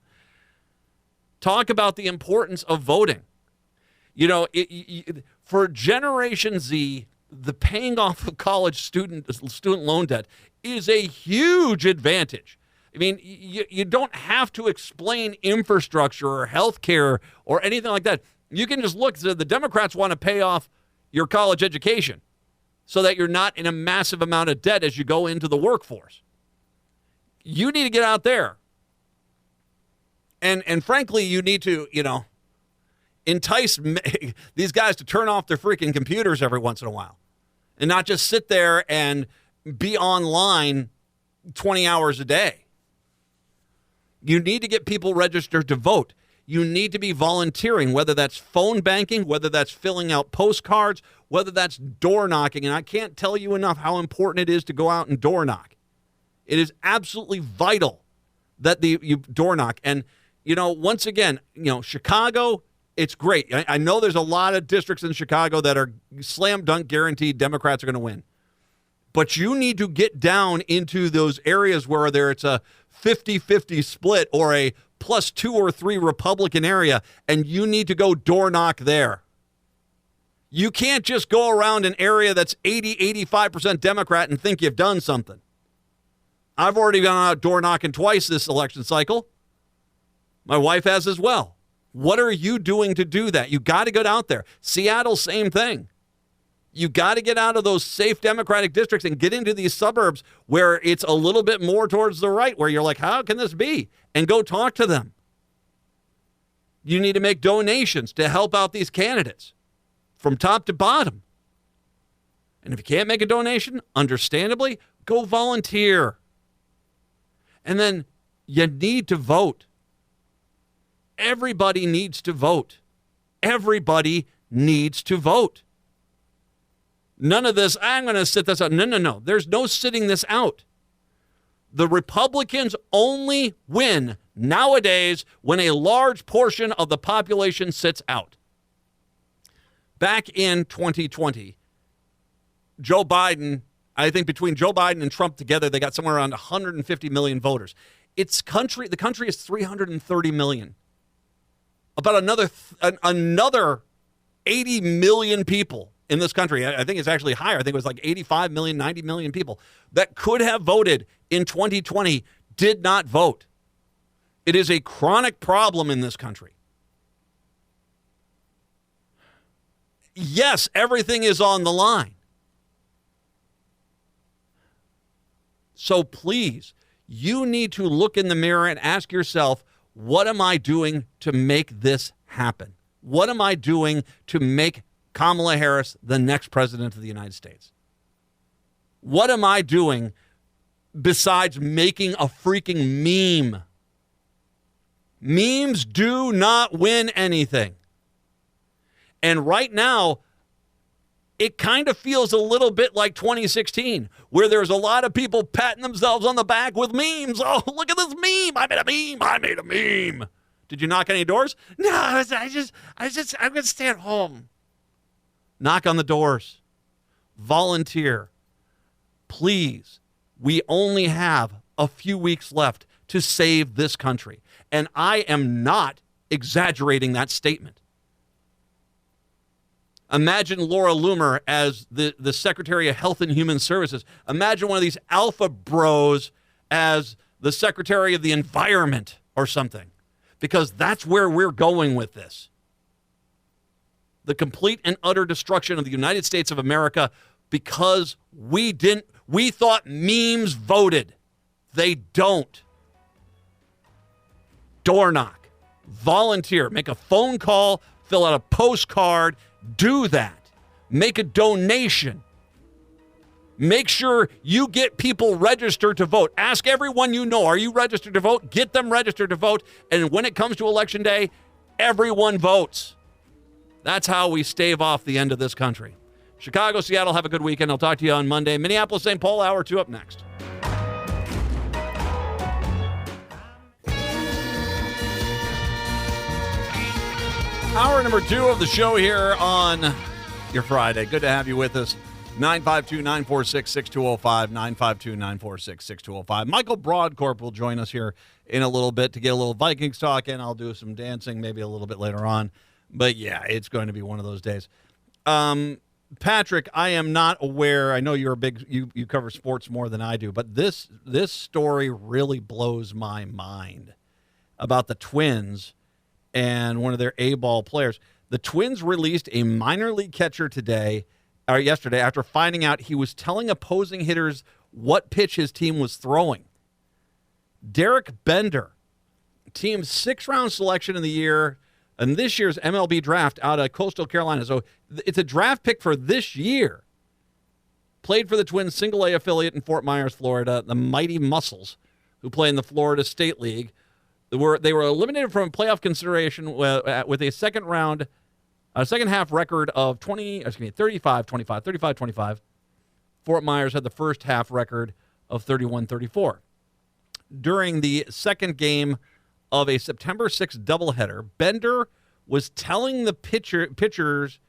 Talk about the importance of voting. You know, for Generation Z, the paying off of college student loan debt is a huge advantage. I mean, you don't have to explain infrastructure or health care or anything like that. You can just look. The Democrats want to pay off your college education so that you're not in a massive amount of debt as you go into the workforce. You need to get out there. And frankly, you need to, entice these guys to turn off their freaking computers every once in a while and not just sit there and be online 20 hours a day. You need to get people registered to vote. You need to be volunteering, whether that's phone banking, whether that's filling out postcards, whether that's door knocking. And I can't tell you enough how important it is to go out and door knock. It is absolutely vital that you door knock. And, once again, Chicago, it's great. I know there's a lot of districts in Chicago that are slam dunk guaranteed Democrats are going to win. But you need to get down into those areas where it's a 50-50 split or a +2 or 3 Republican area, and you need to go door knock there. You can't just go around an area that's 80-85% Democrat and think you've done something. I've already gone out door knocking twice this election cycle. My wife has as well. What are you doing to do that? You got to get out there. Seattle, same thing. You got to get out of those safe Democratic districts and get into these suburbs where it's a little bit more towards the right, where you're like, how can this be? And go talk to them. You need to make donations to help out these candidates from top to bottom. And if you can't make a donation, understandably, go volunteer. And then you need to vote. Everybody needs to vote. Everybody needs to vote. None of this, I'm going to sit this out. No. There's no sitting this out. The Republicans only win nowadays when a large portion of the population sits out. Back in 2020, Joe Biden, I think between Joe Biden and Trump together, they got somewhere around 150 million voters. The country is 330 million. About another 80 million people in this country. I think it's actually higher. I think it was like 85 million, 90 million people that could have voted in 2020 did not vote. It is a chronic problem in this country. Yes, everything is on the line. So please, you need to look in the mirror and ask yourself, what am I doing to make this happen? What am I doing to make Kamala Harris the next president of the United States? What am I doing besides making a freaking meme? Memes do not win anything. And right now, it kind of feels a little bit like 2016, where there's a lot of people patting themselves on the back with memes. Oh, look at this meme. I made a meme. Did you knock any doors? No, I'm going to stay at home. Knock on the doors. Volunteer. Please. We only have a few weeks left to save this country. And I am not exaggerating that statement. Imagine Laura Loomer as the Secretary of Health and Human Services. Imagine one of these alpha bros as the Secretary of the Environment or something. Because that's where we're going with this. The complete and utter destruction of the United States of America because we thought memes voted. They don't. Door knock. Volunteer. Make a phone call. Fill out a postcard. Do that. Make a donation. Make sure you get people registered to vote. Ask everyone you know, are you registered to vote? Get them registered to vote. And when it comes to Election Day, everyone votes. That's how we stave off the end of this country. Chicago, Seattle, have a good weekend. I'll talk to you on Monday. Minneapolis, St. Paul, hour 2 up next. Hour number 2 of the show here on your Friday. Good to have you with us. 952-946-6205, 952-946-6205. Michael Brodkorb will join us here in a little bit to get a little Vikings talk, and I'll do some dancing maybe a little bit later on. But, yeah, it's going to be one of those days. Patrick, I am not aware. I know you're a big you cover sports more than I do, but this story really blows my mind about the Twins and one of their A-ball players. The Twins released a minor league catcher yesterday after finding out he was telling opposing hitters what pitch his team was throwing. Derek Bender, team's 6th-round selection in the year in this year's MLB draft out of Coastal Carolina. So it's a draft pick for this year. Played for the Twins' single-A affiliate in Fort Myers, Florida, the Mighty Muscles, who play in the Florida State League. They were eliminated from playoff consideration with a second half record of 35-25. Fort Myers had the first half record of 31-34. During the second game of a September 6th doubleheader, Bender was telling the pitches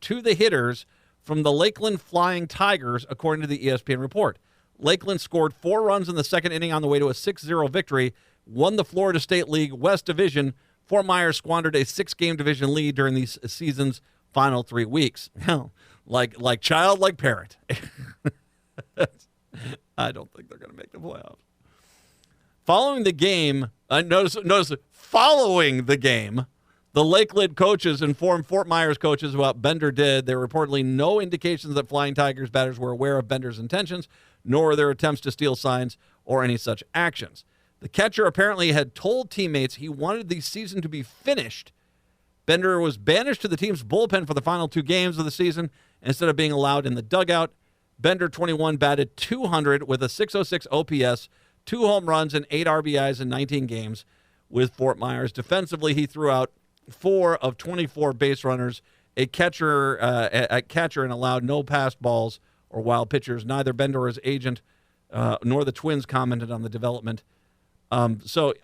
to the hitters from the Lakeland Flying Tigers, according to the ESPN report. Lakeland scored 4 runs in the second inning on the way to a 6-0 victory, won the Florida State League West Division. Fort Myers squandered a 6-game division lead during the season's final 3 weeks. like child, like parent. I don't think they're going to make the playoffs. Following the game, following the game, the Lakeland coaches informed Fort Myers coaches what Bender did. There were reportedly no indications that Flying Tigers batters were aware of Bender's intentions, nor their attempts to steal signs or any such actions. The catcher apparently had told teammates he wanted the season to be finished. Bender was banished to the team's bullpen for the final 2 games of the season instead of being allowed in the dugout. Bender, 21, batted .200 with a .606 OPS, 2 home runs and 8 RBIs in 19 games with Fort Myers. Defensively, he threw out 4 of 24 base runners, a catcher, and allowed no passed balls or wild pitchers. Neither Bender or his agent nor the Twins commented on the development. So,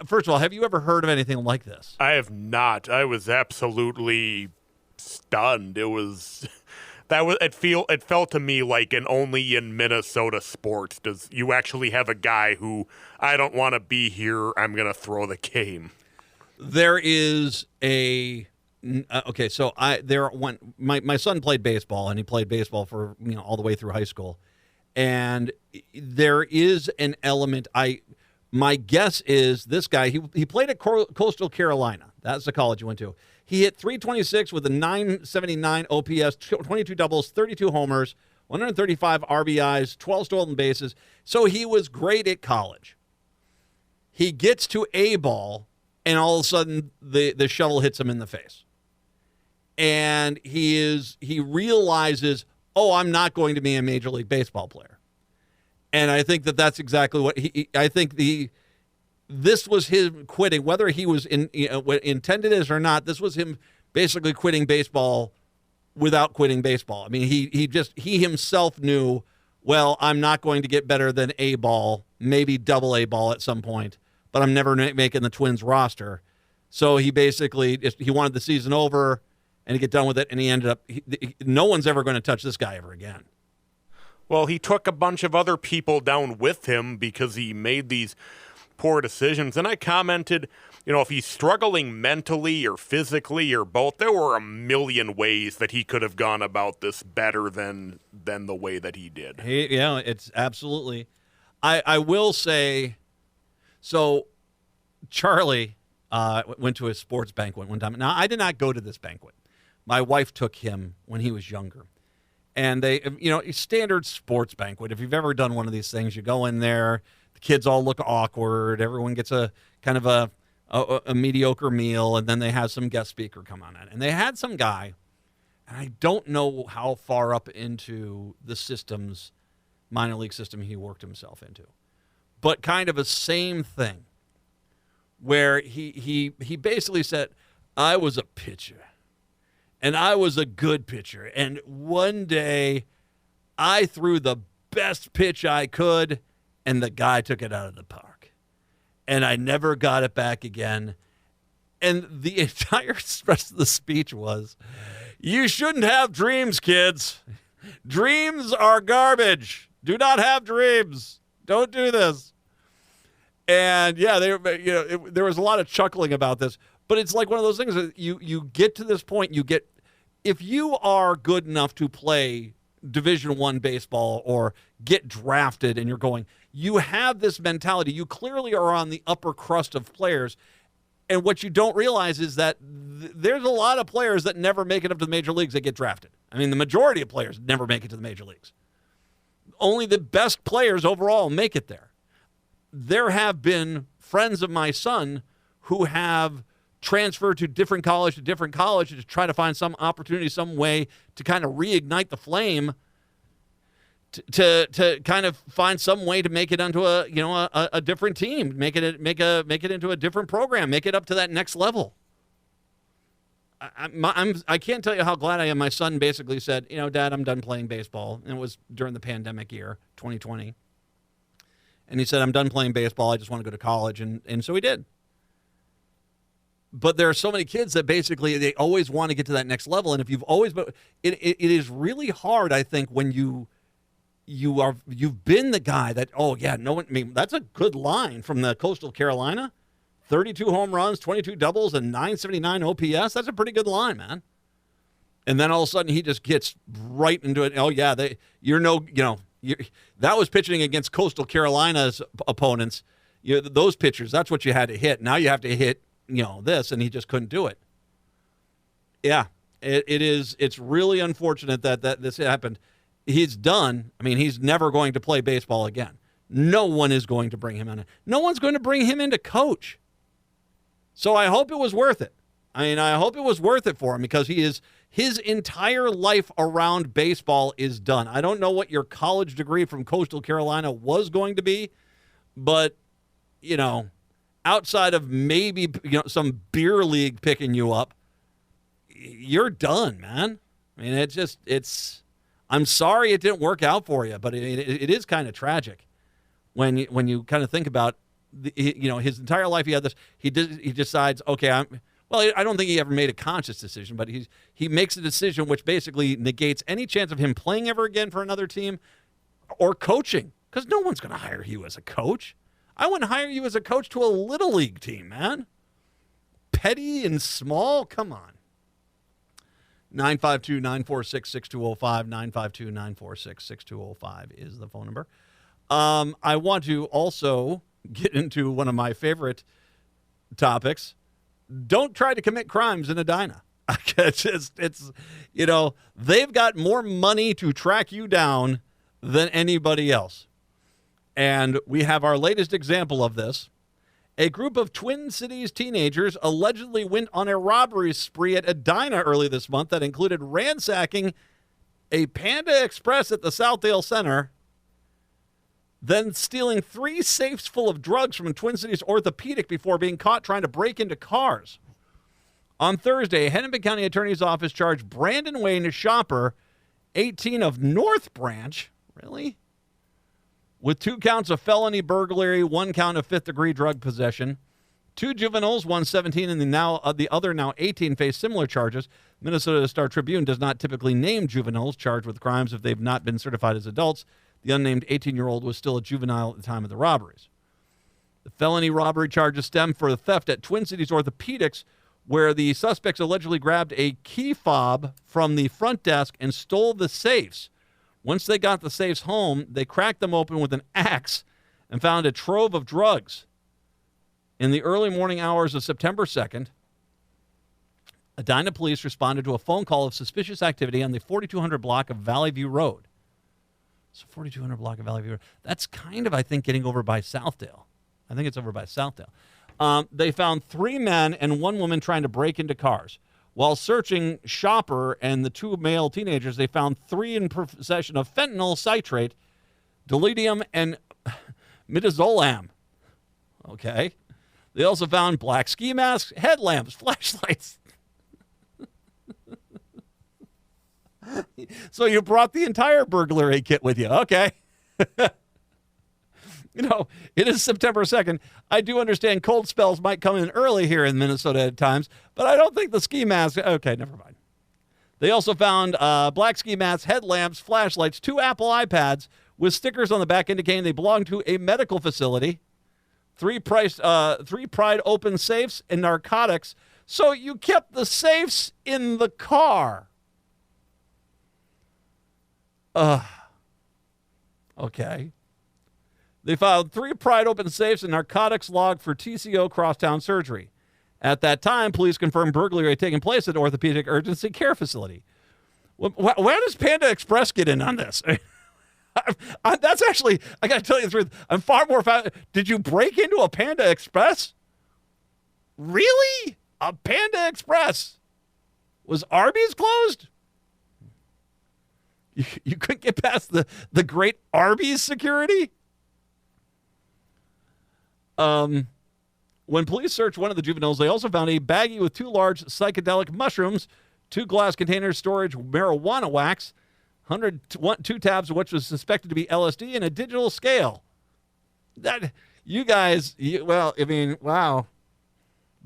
first of all, have you ever heard of anything like this? I have not. I was absolutely stunned. It felt to me like an only in Minnesota sports does you actually have a guy who, I don't want to be here, I'm going to throw the game. There is my son played baseball, and he played baseball for all the way through high school, and there is an element. My guess is this guy, he played at Coastal Carolina. That's the college he went to. He hit .326 with a .979 OPS, 22 doubles, 32 homers, 135 RBIs, 12 stolen bases. So he was great at college. He gets to A-ball, and all of a sudden the shuttle hits him in the face. And he realizes, I'm not going to be a Major League Baseball player. And I think that's exactly what this was him quitting, whether he was intended as or not. This was him basically quitting baseball without quitting baseball. I mean, he himself knew, well, I'm not going to get better than A ball, maybe double A ball at some point, but I'm never making the Twins roster. So he basically he wanted the season over and to get done with it, and he ended up. No one's ever going to touch this guy ever again. Well, he took a bunch of other people down with him because he made these poor decisions. And I commented, if he's struggling mentally or physically or both, there were a million ways that he could have gone about this better than the way that he did. It's absolutely. I will say, so Charlie went to a sports banquet one time. Now, I did not go to this banquet. My wife took him when he was younger. And they, standard sports banquet. If you've ever done one of these things, you go in there, the kids all look awkward, everyone gets a kind of a mediocre meal, and then they have some guest speaker come on in. And they had some guy And I don't know how far up into the minor league system he worked himself into. But kind of a same thing where he basically said, I was a pitcher and I was a good pitcher. And one day I threw the best pitch I could and the guy took it out of the park. And I never got it back again. And the entire rest of the speech was, you shouldn't have dreams, kids. Dreams are garbage. Do not have dreams. Don't do this. And yeah, there was a lot of chuckling about this, but it's like one of those things that you get to this point, if you are good enough to play Division I baseball or get drafted and you're going, you have this mentality. You clearly are on the upper crust of players. And what you don't realize is that there's a lot of players that never make it up to the major leagues that get drafted. I mean, the majority of players never make it to the major leagues. Only the best players overall make it there. There have been friends of my son who have transferred to different college to try to find some opportunity, some way to kind of reignite the flame, to kind of find some way to make it onto a different team, make it into a different program, make it up to that next level. I can't tell you how glad I am. My son basically said, Dad, I'm done playing baseball. And it was during the pandemic year, 2020. And he said, I'm done playing baseball. I just want to go to college. And so he did. But there are so many kids that basically they always want to get to that next level. And if you've always been, it is really hard, I think, when you've been the guy that, that's a good line from the Coastal Carolina. 32 home runs, 22 doubles, and 979 OPS. That's a pretty good line, man. And then all of a sudden he just gets right into it. Oh yeah, that was pitching against Coastal Carolina's opponents. Those pitchers, that's what you had to hit. Now you have to hit, this, and he just couldn't do it. Yeah, it's really unfortunate that this happened. He's done. I mean, he's never going to play baseball again. No one is going to bring him in. No one's going to bring him in to coach. So I hope it was worth it. I hope it was worth it for him because his entire life around baseball is done. I don't know what your college degree from Coastal Carolina was going to be, but, outside of maybe, some beer league picking you up, you're done, man. I mean, I'm sorry it didn't work out for you, but it is kind of tragic when you kind of think about his entire life. He had this. He decides, okay, I don't think he ever made a conscious decision, but he makes a decision which basically negates any chance of him playing ever again for another team or coaching, because no one's going to hire you as a coach. I wouldn't hire you as a coach to a little league team, man. Petty and small, come on. 952-946-6205, 952-946-6205 is the phone number. I want to also get into one of my favorite topics. Don't try to commit crimes in Edina. They've got more money to track you down than anybody else. And we have our latest example of this. A group of Twin Cities teenagers allegedly went on a robbery spree at Edina early this month that included ransacking a Panda Express at the Southdale Center, then stealing 3 safes full of drugs from Twin Cities Orthopedic before being caught trying to break into cars. On Thursday, a Hennepin County Attorney's Office charged Brandon Wayne Shopper, 18 of North Branch, really? With 2 counts of felony burglary, 1 count of 5th-degree drug possession. 2 juveniles, one 17 and the other now 18, face similar charges. Minnesota Star Tribune does not typically name juveniles charged with crimes if they've not been certified as adults. The unnamed 18-year-old was still a juvenile at the time of the robberies. The felony robbery charges stem for the theft at Twin Cities Orthopedics, where the suspects allegedly grabbed a key fob from the front desk and stole the safes. Once they got the safes home, they cracked them open with an axe and found a trove of drugs. In the early morning hours of September 2nd, Edina police responded to a phone call of suspicious activity on the 4200 block of Valley View Road. So 4200 block of Valley View Road. That's kind of, I think, getting over by Southdale. I think it's over by Southdale. They found 3 men and 1 woman trying to break into cars. While searching Shopper and the 2 male teenagers, they found 3 in possession of fentanyl citrate, dilithium, and midazolam. Okay. They also found black ski masks, headlamps, flashlights. So you brought the entire burglary kit with you. Okay. It is September 2nd. I do understand cold spells might come in early here in Minnesota at times, but I don't think the ski mask. Okay, never mind. They also found black ski masks, headlamps, flashlights, 2 Apple iPads with stickers on the back indicating they belong to a medical facility, 3 pried open safes, and narcotics. So you kept the safes in the car. Okay. They filed 3 pried open safes and narcotics log for TCO crosstown surgery. At that time, police confirmed burglary had taken place at orthopedic urgency care facility. Where does Panda Express get in on this? That's actually, I got to tell you the truth, I'm far more Did you break into a Panda Express? Really? A Panda Express? Was Arby's closed? You couldn't get past the great Arby's security? When police searched one of the juveniles, they also found a baggie with 2 large psychedelic mushrooms, 2 glass containers storage marijuana wax, 2 tabs of which was suspected to be LSD, and a digital scale. Wow.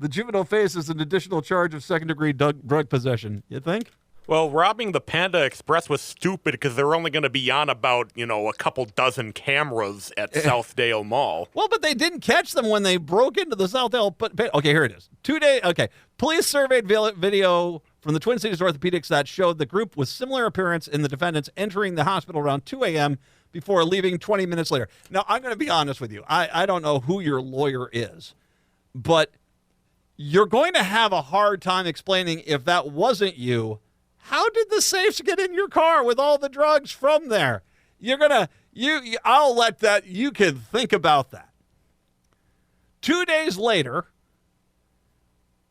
The juvenile faces an additional charge of second-degree drug possession. You think? Well, robbing the Panda Express was stupid because they're only going to be on about, a couple dozen cameras at Southdale Mall. Well, but they didn't catch them when they broke into the Southdale. Okay, here it is. 2 days. Okay. Police surveyed video from the Twin Cities Orthopedics that showed the group with similar appearance in the defendants entering the hospital around 2 a.m. before leaving 20 minutes later. Now, I'm going to be honest with you. I don't know who your lawyer is, but you're going to have a hard time explaining if that wasn't you. How did the safes get in your car with all the drugs from there? I'll let that, you can think about that. 2 days later,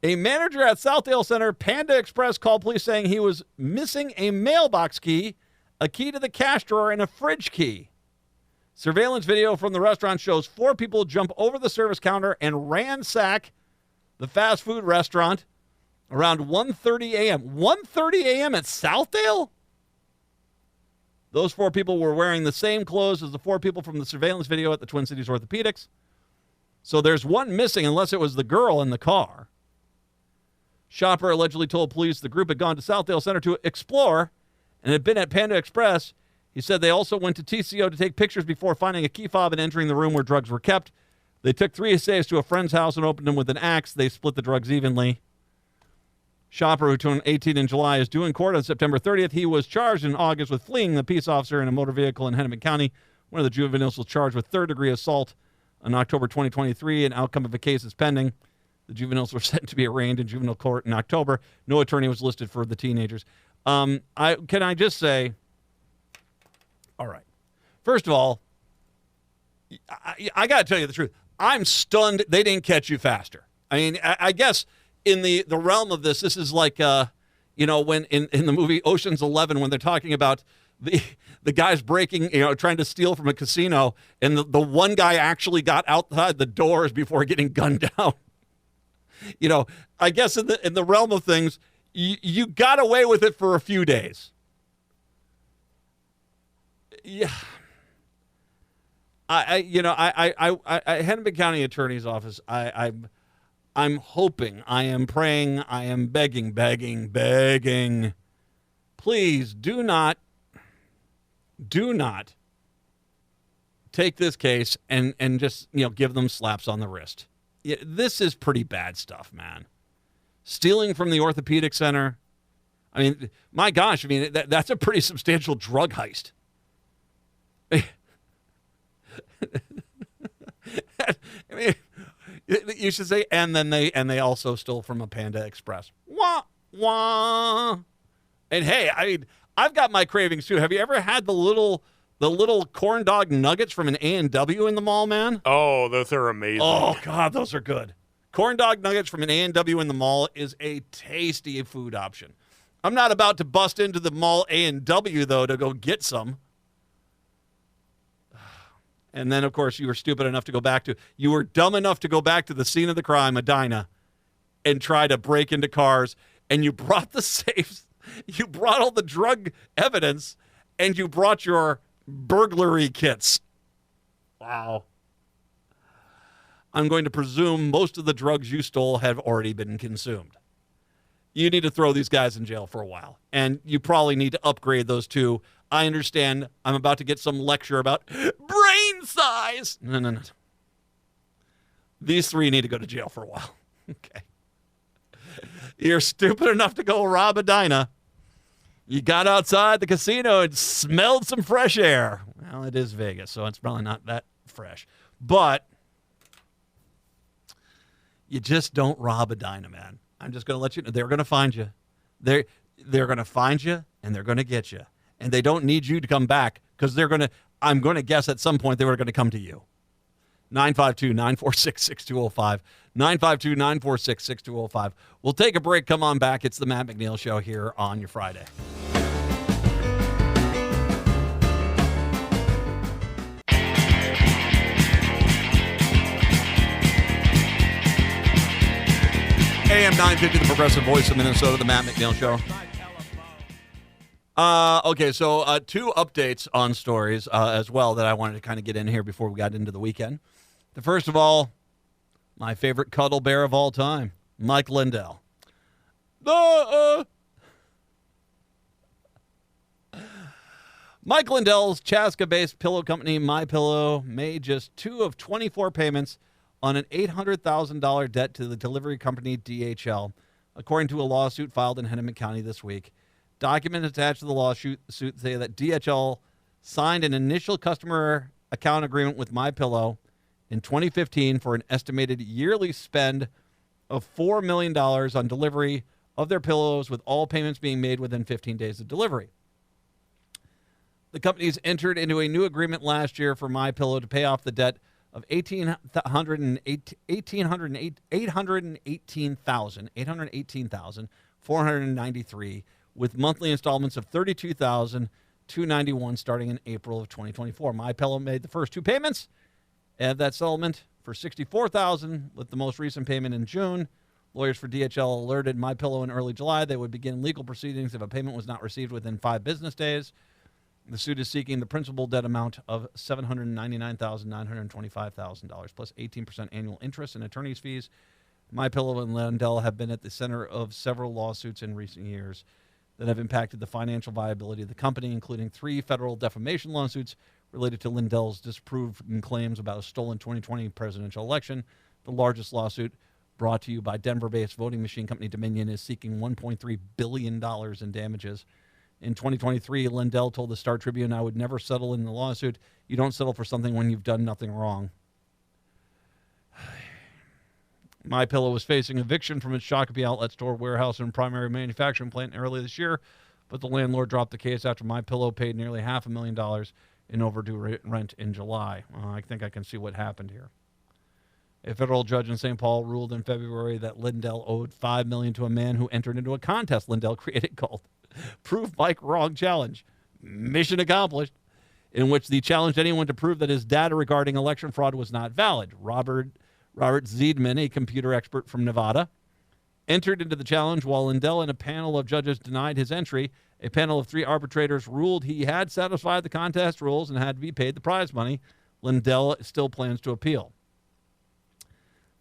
a manager at Southdale Center Panda Express called police saying he was missing a mailbox key, a key to the cash drawer, and a fridge key. Surveillance video from the restaurant shows 4 people jump over the service counter and ransack the fast food restaurant around 1:30 a.m. 1:30 a.m. at Southdale? Those 4 people were wearing the same clothes as the 4 people from the surveillance video at the Twin Cities Orthopedics. So there's one missing unless it was the girl in the car. Shopper allegedly told police the group had gone to Southdale Center to explore and had been at Panda Express. He said they also went to TCO to take pictures before finding a key fob and entering the room where drugs were kept. They took 3 safes to a friend's house and opened them with an axe. They split the drugs evenly. Shopper, who turned 18 in July, is due in court on September 30th. He was charged in August with fleeing the peace officer in a motor vehicle in Hennepin County. One of the juveniles was charged with third-degree assault on October 2023. An outcome of the case is pending. The juveniles were set to be arraigned in juvenile court in October. No attorney was listed for the teenagers. Can I just say, all right. First of all, I got to tell you the truth. I'm stunned they didn't catch you faster. I mean, I guess in the realm of this is like, when in the movie Ocean's 11, when they're talking about the guys breaking, trying to steal from a casino, and the one guy actually got outside the doors before getting gunned down. I guess in the realm of things, you got away with it for a few days. Yeah. Hennepin County Attorney's Office, I'm hoping, I am praying, I am begging. Please do not take this case and just, give them slaps on the wrist. Yeah, this is pretty bad stuff, man. Stealing from the orthopedic center. I mean, my gosh, that's a pretty substantial drug heist. You should say, and they also stole from a Panda Express. Wah, wah. And hey, I've got my cravings too. Have you ever had the little corn dog nuggets from an A&W in the mall, man? Oh, those are amazing. Oh God, those are good. Corn dog nuggets from an A&W in the mall is a tasty food option. I'm not about to bust into the mall A&W, though, to go get some. And then, of course, you were dumb enough to go back to the scene of the crime, Edina, and try to break into cars. And you brought the safes, you brought all the drug evidence, and you brought your burglary kits. Wow. I'm going to presume most of the drugs you stole have already been consumed. You need to throw these guys in jail for a while. And you probably need to upgrade those two. I understand I'm about to get some lecture about brain size. No. These three need to go to jail for a while. Okay. You're stupid enough to go rob Edina. You got outside the casino and smelled some fresh air. Well, it is Vegas, so it's probably not that fresh. But you just don't rob Edina, man. I'm just going to let you know. They're going to find you. They're going to find you, and they're going to get you. And they don't need you to come back because I'm going to guess at some point they were going to come to you. 952-946-6205. 952-946-6205. We'll take a break. Come on back. It's the Matt McNeil Show here on your Friday. AM 950, the Progressive Voice of Minnesota, the Matt McNeil Show. Okay, so two updates on stories as well that I wanted to kind of get in here before we got into the weekend. The first of all, my favorite cuddle bear of all time, Mike Lindell. Mike Lindell's Chaska-based pillow company, MyPillow, made just 2 of 24 payments on an $800,000 debt to the delivery company DHL, according to a lawsuit filed in Hennepin County this week. Documents attached to the lawsuit say that DHL signed an initial customer account agreement with MyPillow in 2015 for an estimated yearly spend of $4 million on delivery of their pillows, with all payments being made within 15 days of delivery. The companies entered into a new agreement last year for MyPillow to pay off the debt of $818,493, with monthly installments of $32,291 starting in April of 2024. MyPillow made the first 2 payments of that settlement for $64,000, with the most recent payment in June. Lawyers for DHL alerted MyPillow in early July they would begin legal proceedings if a payment was not received within 5 business days. The suit is seeking the principal debt amount of $799,925,000 plus 18% annual interest and attorney's fees. MyPillow and Lindell have been at the center of several lawsuits in recent years that have impacted the financial viability of the company, including 3 federal defamation lawsuits related to Lindell's disproven claims about a stolen 2020 presidential election. The largest lawsuit, brought to you by Denver-based voting machine company Dominion, is seeking $1.3 billion in damages. In 2023, Lindell told the Star Tribune, "I would never settle in the lawsuit. You don't settle for something when you've done nothing wrong." MyPillow was facing eviction from its Shakopee outlet store, warehouse, and primary manufacturing plant early this year, but the landlord dropped the case after MyPillow paid nearly $500,000 in overdue rent in July. I think I can see what happened here. A federal judge in St. Paul ruled in February that Lindell owed $5 million to a man who entered into a contest Lindell created called Prove Mike Wrong Challenge. Mission accomplished, in which they challenged anyone to prove that his data regarding election fraud was not valid. Robert Zeidman, a computer expert from Nevada, entered into the challenge while Lindell and a panel of judges denied his entry. A panel of 3 arbitrators ruled he had satisfied the contest rules and had to be paid the prize money. Lindell still plans to appeal.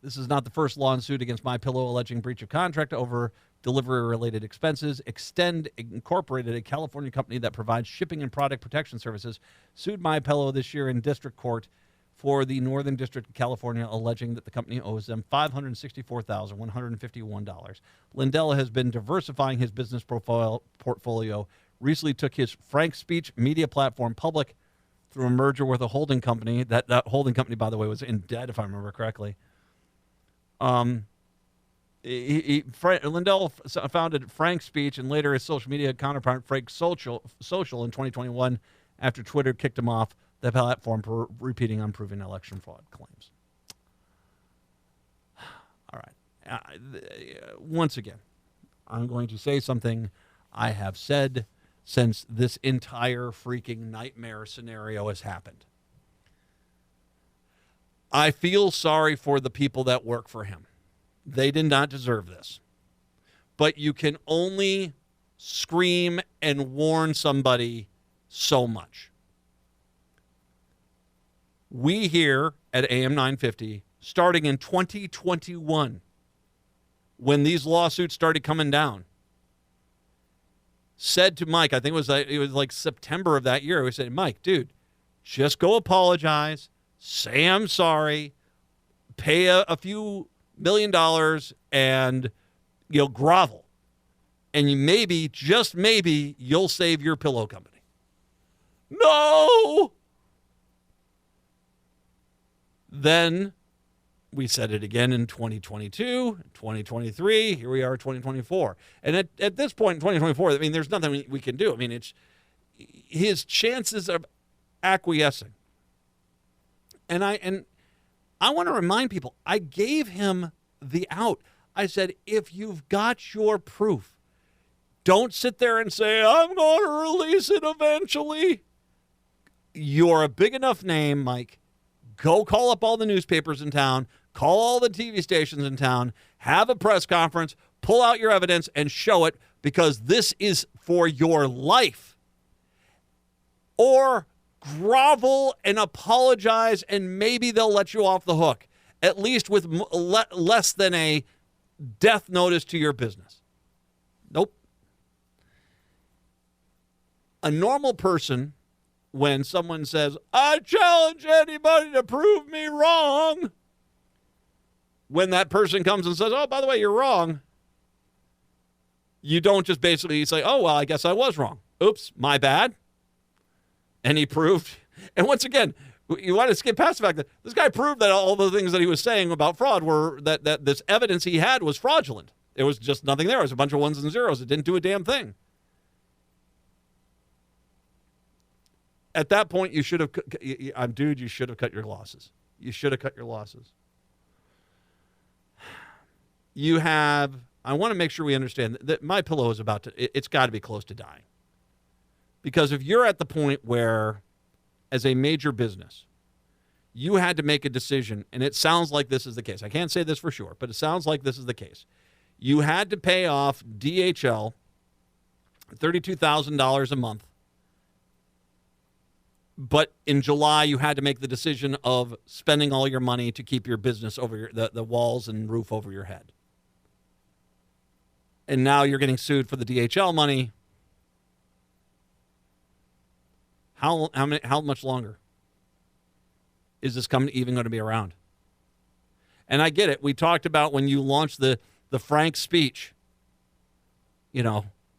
This is not the first lawsuit against MyPillow alleging breach of contract over delivery-related expenses. Extend Incorporated, a California company that provides shipping and product protection services, sued MyPillow this year in district court for the Northern District of California, alleging that the company owes them $564,151. Lindell has been diversifying his business portfolio, recently took his Frank Speech media platform public through a merger with a holding company. That holding company, by the way, was in debt, if I remember correctly. Lindell founded Frank Speech and later his social media counterpart Frank Social in 2021 after Twitter kicked him off the platform for repeating unproven election fraud claims. All once again, I'm going to say something I have said since this entire freaking nightmare scenario has happened. I feel sorry for the people that work for him. They did not deserve this. But you can only scream and warn somebody so much. We here at AM 950, starting in 2021, when these lawsuits started coming down, said to Mike, I think it was like September of that year, we said, Mike, dude, just go apologize, say I'm sorry, pay a few $1 million and grovel. And maybe, just maybe, you'll save your pillow company. No! Then we said it again in 2022, 2023. Here we are, 2024. And at this point in 2024, I mean, there's nothing we can do. I mean, it's his chances of acquiescing. And I want to remind people, I gave him the out. I said, if you've got your proof, don't sit there and say, I'm going to release it eventually. You're a big enough name, Mike. Go call up all the newspapers in town, call all the TV stations in town, have a press conference, pull out your evidence and show it, because this is for your life. Or grovel and apologize, and maybe they'll let you off the hook, at least with less than a death notice to your business. Nope. A normal person, when someone says, I challenge anybody to prove me wrong, when that person comes and says, oh, by the way, you're wrong, you don't just basically say, oh, well, I guess I was wrong. Oops, my bad. And he proved. And once again, you want to skip past the fact that this guy proved that all the things that he was saying about fraud were that this evidence he had was fraudulent. There was just nothing there. It was a bunch of ones and zeros. It didn't do a damn thing. At that point, you should have, you should have cut your losses. You should have cut your losses. You have, I want to make sure we understand that My Pillow is it's got to be close to dying. Because if you're at the point where, as a major business, you had to make a decision, and it sounds like this is the case. I can't say this for sure, but it sounds like this is the case. You had to pay off DHL $32,000 a month. But in July, you had to make the decision of spending all your money to keep your business over the walls and roof over your head. And now you're getting sued for the DHL money. How much longer is this even going to be around? And I get it. We talked about when you launched the Frank speech,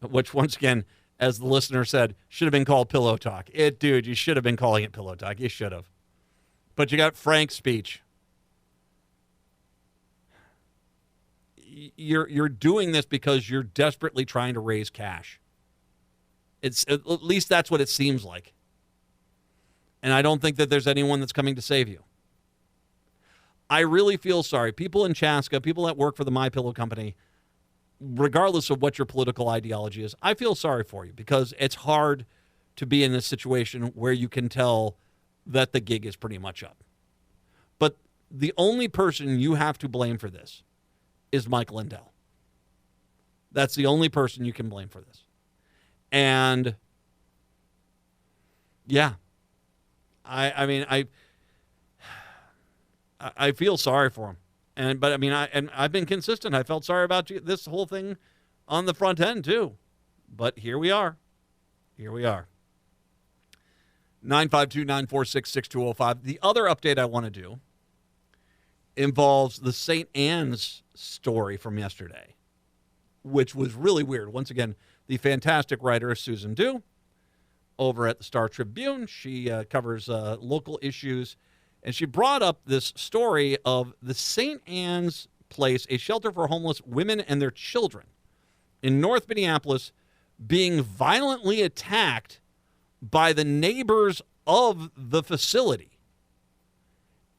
which once again, as the listener said, should have been called Pillow Talk. Dude, you should have been calling it Pillow Talk. You should have. But you got Frank's speech. You're doing this because you're desperately trying to raise cash. At least that's what it seems like. And I don't think that there's anyone that's coming to save you. I really feel sorry. People in Chaska, people that work for the My Pillow company, regardless of what your political ideology is, I feel sorry for you, because it's hard to be in a situation where you can tell that the gig is pretty much up. But the only person you have to blame for this is Mike Lindell. That's the only person you can blame for this. And yeah, I feel sorry for him. But I've been consistent. I felt sorry about this whole thing on the front end too. But here we are. 952-946-6205. The other update I want to do involves the St. Anne's story from yesterday, which was really weird. Once again, the fantastic writer Susan Dew over at the Star Tribune. She covers local issues, and she brought up this story of the St. Anne's Place, a shelter for homeless women and their children in North Minneapolis, being violently attacked by the neighbors of the facility.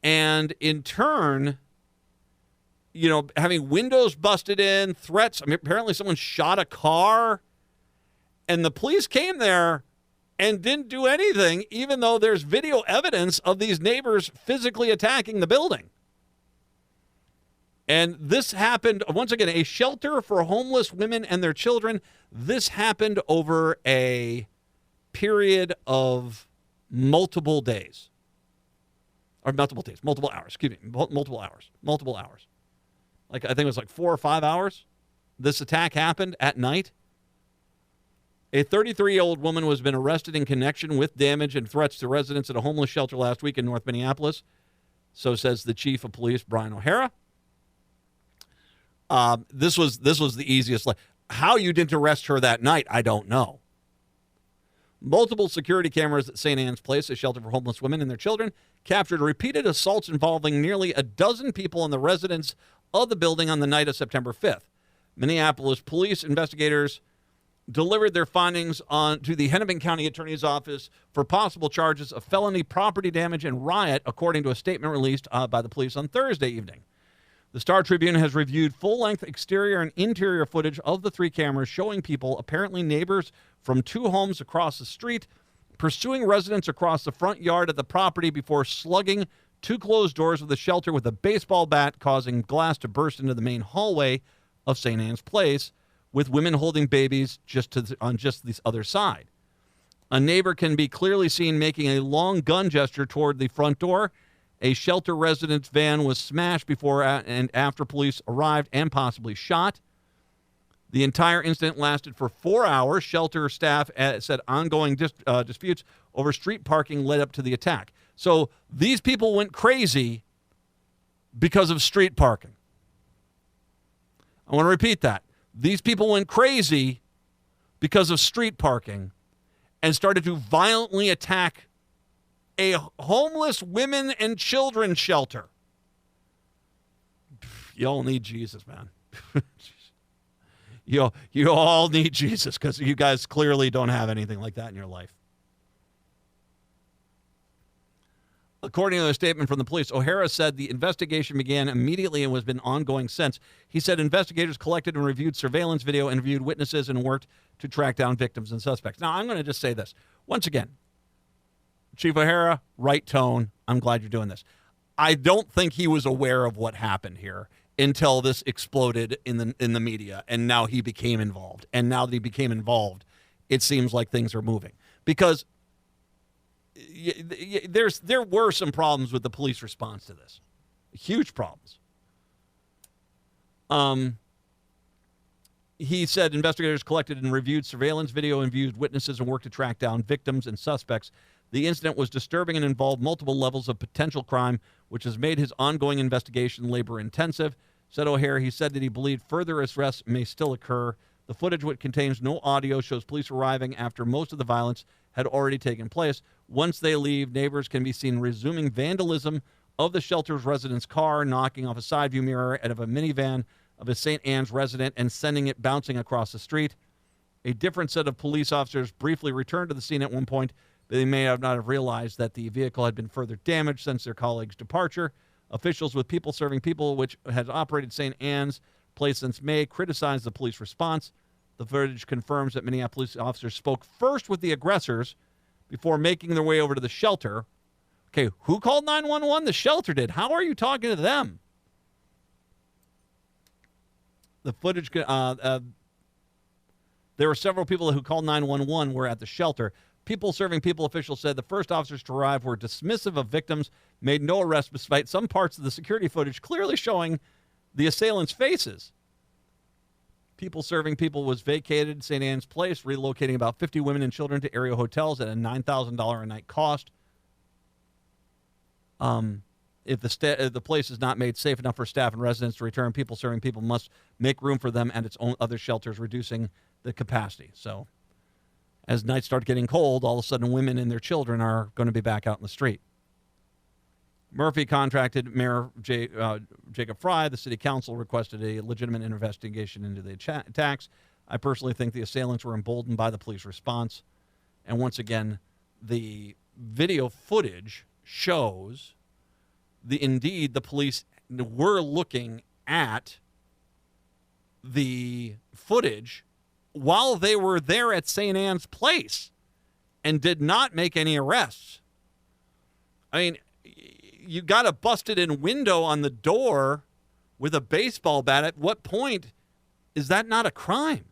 And in turn, having windows busted in, threats. I mean, apparently someone shot a car, and the police came there and didn't do anything, even though there's video evidence of these neighbors physically attacking the building. And this happened, once again, a shelter for homeless women and their children. This happened over a period of multiple days. Or multiple hours, excuse me, multiple hours. Like, I think it was like 4 or 5 hours. This attack happened at night. A 33-year-old woman has been arrested in connection with damage and threats to residents at a homeless shelter last week in North Minneapolis. So says the chief of police, Brian O'Hara. This was the easiest. How you didn't arrest her that night, I don't know. Multiple security cameras at St. Anne's Place, a shelter for homeless women and their children, captured repeated assaults involving nearly a dozen people in the residence of the building on the night of September 5th. Minneapolis police investigators delivered their findings to the Hennepin County Attorney's Office for possible charges of felony property damage and riot, according to a statement released by the police on Thursday evening. The Star Tribune has reviewed full-length exterior and interior footage of the 3 cameras showing people, apparently neighbors from 2 homes across the street, pursuing residents across the front yard of the property before slugging 2 closed doors of the shelter with a baseball bat, causing glass to burst into the main hallway of St. Anne's Place, with women holding babies on the other side. A neighbor can be clearly seen making a long gun gesture toward the front door. A shelter resident's van was smashed before and after police arrived and possibly shot. The entire incident lasted for 4 hours. Shelter staff said ongoing disputes over street parking led up to the attack. So these people went crazy because of street parking. I want to repeat that. These people went crazy because of street parking and started to violently attack a homeless women and children shelter. You all need Jesus, man. You all need Jesus because you guys clearly don't have anything like that in your life. According to a statement from the police, O'Hara said the investigation began immediately and has been ongoing since. He said investigators collected and reviewed surveillance video, interviewed witnesses, and worked to track down victims and suspects. Now, I'm going to just say this. Once again, Chief O'Hara, right tone. I'm glad you're doing this. I don't think he was aware of what happened here until this exploded in the media, and now he became involved. And now that he became involved, it seems like things are moving. Because there were some problems with the police response to this. Huge problems. He said investigators collected and reviewed surveillance video, interviewed witnesses, and worked to track down victims and suspects. The incident was disturbing and involved multiple levels of potential crime, which has made his ongoing investigation labor-intensive, said O'Hara. He said that he believed further arrests may still occur. The footage, which contains no audio, shows police arriving after most of the violence had already taken place. Once they leave, neighbors can be seen resuming vandalism of the shelter's resident's car, knocking off a side view mirror out of a minivan of a St. Anne's resident and sending it bouncing across the street. A different set of police officers briefly returned to the scene at one point. They may not have realized that the vehicle had been further damaged since their colleague's departure. Officials with People Serving People, which has operated St. Anne's Place since May, criticized the police response. The footage confirms that Minneapolis officers spoke first with the aggressors before making their way over to the shelter. Okay, who called 911? The shelter did. How are you talking to them? The footage, there were several people who called 911 were at the shelter. People Serving People officials said the first officers to arrive were dismissive of victims, made no arrests despite some parts of the security footage clearly showing the assailants' faces. People Serving People was vacated St. Anne's Place, relocating about 50 women and children to area hotels at a $9,000 a night cost. If the place is not made safe enough for staff and residents to return, People Serving People must make room for them and its own other shelters, reducing the capacity. So as nights start getting cold, all of a sudden women and their children are going to be back out in the street. Murphy contracted Mayor Jacob Fry. The city council requested a legitimate investigation into the attacks. I personally think the assailants were emboldened by the police response. And once again, the video footage shows indeed the police were looking at the footage while they were there at St. Anne's Place and did not make any arrests. I mean, you got a busted-in window on the door with a baseball bat. At what point is that not a crime?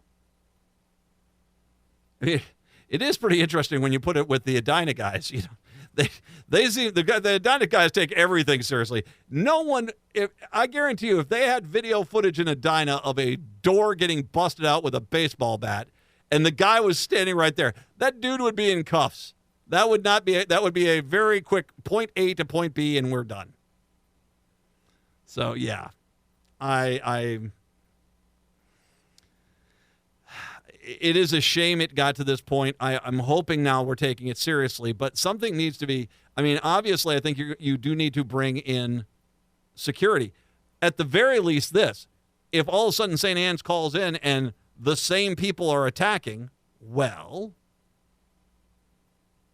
I mean, it is pretty interesting when you put it with the Edina guys. You know, they seem the Edina guys take everything seriously. No one, I guarantee you, if they had video footage in Edina of a door getting busted out with a baseball bat, and the guy was standing right there, that dude would be in cuffs. That would not be. That would be a very quick point A to point B, and we're done. So yeah, it is a shame it got to this point. I'm hoping now we're taking it seriously, but something needs to be. I mean, obviously, I think you do need to bring in security. At the very least, this: if all of a sudden St. Anne's calls in and the same people are attacking, well,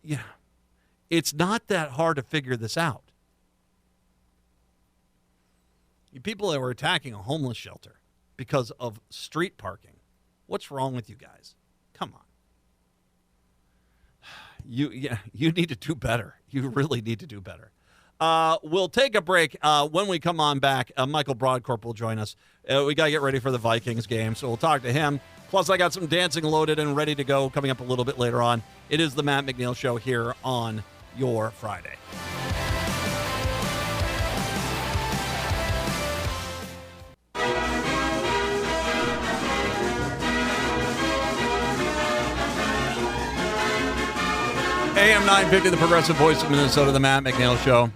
yeah, it's not that hard to figure this out. You people that were attacking a homeless shelter because of street parking. What's wrong with you guys? Come on. You need to do better. You really need to do better. We'll take a break. When we come on back, Michael Brodkorb will join us. We got to get ready for the Vikings game, so we'll talk to him. Plus, I got some dancing loaded and ready to go coming up a little bit later on. It is the Matt McNeil Show here on your Friday. AM 950, the Progressive Voice of Minnesota, the Matt McNeil Show.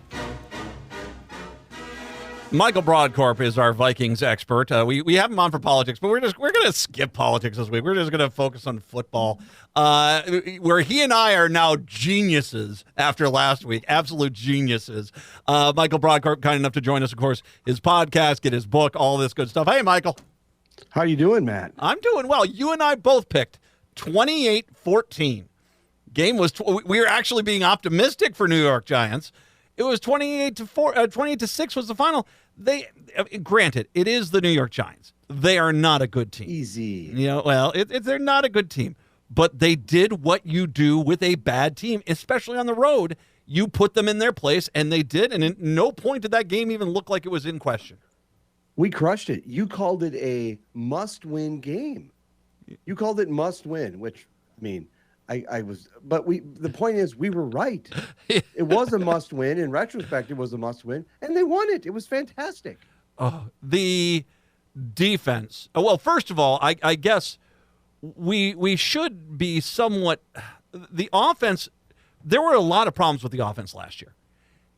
Michael Brodkorb is our Vikings expert. We have him on for politics, but we're going to skip politics this week. We're just going to focus on football, where he and I are now geniuses after last week, absolute geniuses. Michael Brodkorb, kind enough to join us, of course, his podcast, get his book, all this good stuff. Hey, Michael. How you doing, Matt? I'm doing well. You and I both picked 28-14. Game was we were actually being optimistic for New York Giants. It was 28-6 was the final. Granted, it is the New York Giants. They are not a good team. Easy. You know, well, they're not a good team, but they did what you do with a bad team, especially on the road. You put them in their place, and they did. And at no point did that game even look like it was in question. We crushed it. You called it a must-win game. You called it must-win, which, I mean, I was, but the point is, we were right. It was a must win. In retrospect, it was a must win, and they won it. It was fantastic. The defense. Well, first of all, I guess we should be somewhat. The offense. There were a lot of problems with the offense last year.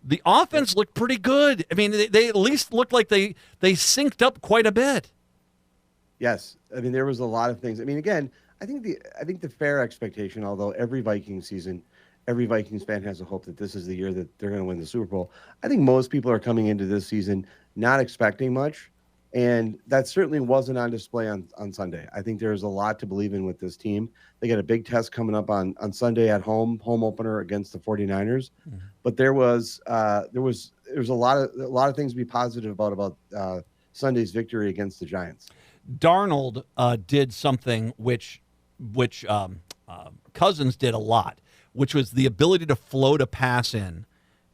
The offense looked pretty good. I mean, they at least looked like they synced up quite a bit. Yes, I mean there was a lot of things. I mean, again. I think the fair expectation, although every Viking season, every Vikings fan has a hope that this is the year that they're going to win the Super Bowl. I think most people are coming into this season not expecting much, and that certainly wasn't on display on Sunday. I think there's a lot to believe in with this team. They got a big test coming up on Sunday at home opener against the 49ers. Mm-hmm. But there was a lot of things to be positive about Sunday's victory against the Giants. Darnold did something which Cousins did a lot, which was the ability to float a pass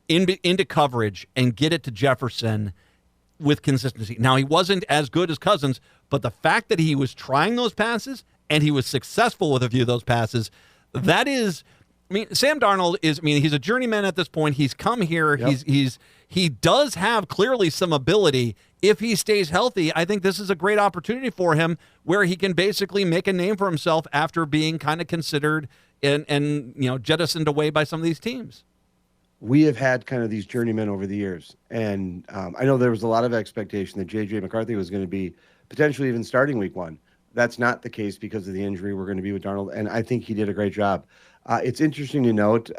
into coverage and get it to Jefferson with consistency. Now, he wasn't as good as Cousins, but the fact that he was trying those passes and he was successful with a few of those passes, that is, I mean, Sam Darnold is, I mean, he's a journeyman at this point. He's come here. Yep. He does have clearly some ability. If he stays healthy, I think this is a great opportunity for him where he can basically make a name for himself after being kind of considered and jettisoned away by some of these teams. We have had kind of these journeymen over the years. And I know there was a lot of expectation that J.J. McCarthy was going to be potentially even starting week one. That's not the case because of the injury we're going to be with Darnold. And I think he did a great job. It's interesting to note,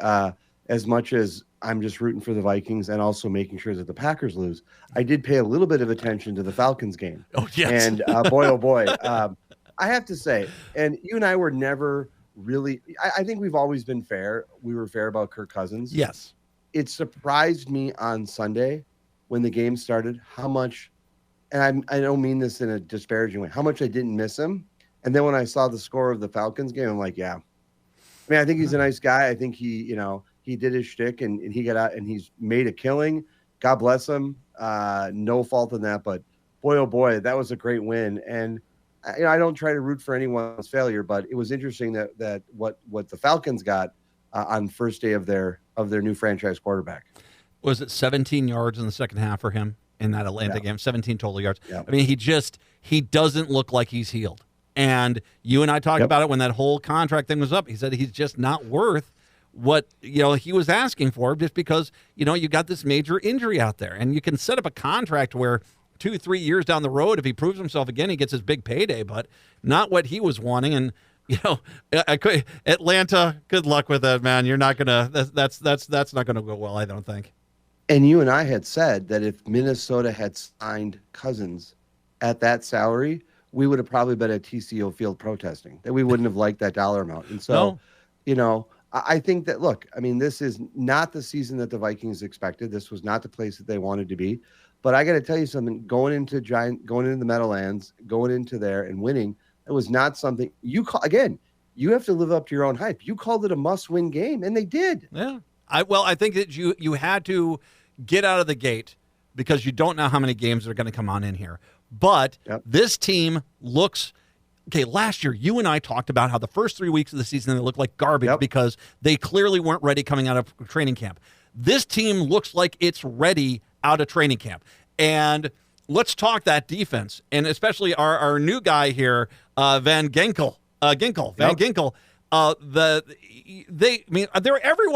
as much as I'm just rooting for the Vikings and also making sure that the Packers lose, I did pay a little bit of attention to the Falcons game. Oh, yes. And boy, oh boy, I have to say, and you and I were never really, I think we've always been fair. We were fair about Kirk Cousins. Yes. It surprised me on Sunday when the game started how much and I don't mean this in a disparaging way, how much I didn't miss him. And then when I saw the score of the Falcons game, I'm like, yeah. I mean, I think he's a nice guy. I think he did his shtick and he got out and he's made a killing. God bless him. No fault in that, but boy, oh boy, that was a great win. And I don't try to root for anyone's failure, but it was interesting that what the Falcons got on first day of their new franchise quarterback. Was it 17 yards in the second half for him in that Atlanta game? 17 total yards. Yeah. I mean, he doesn't look like he's healed. And you and I talked about it when that whole contract thing was up. He said he's just not worth what he was asking for, just because you got this major injury out there, and you can set up a contract where 2-3 years down the road, if he proves himself again, he gets his big payday, but not what he was wanting. And Atlanta, good luck with that, man. You're not gonna. That's not gonna go well, I don't think. And you and I had said that if Minnesota had signed Cousins at that salary, we would have probably been at TCO Field protesting, that we wouldn't have liked that dollar amount. And so, I think that, look, I mean, this is not the season that the Vikings expected. This was not the place that they wanted to be. But I got to tell you something, going into the Meadowlands, going into there and winning, it was not something again, you have to live up to your own hype. You called it a must-win game, and they did. Yeah. I think that you had to get out of the gate because you don't know how many games are going to come on in here. But this team looks okay. Last year, you and I talked about how the first 3 weeks of the season they looked like garbage because they clearly weren't ready coming out of training camp. This team looks like it's ready out of training camp. And let's talk that defense, and especially our new guy here, Van Ginkel. Everyone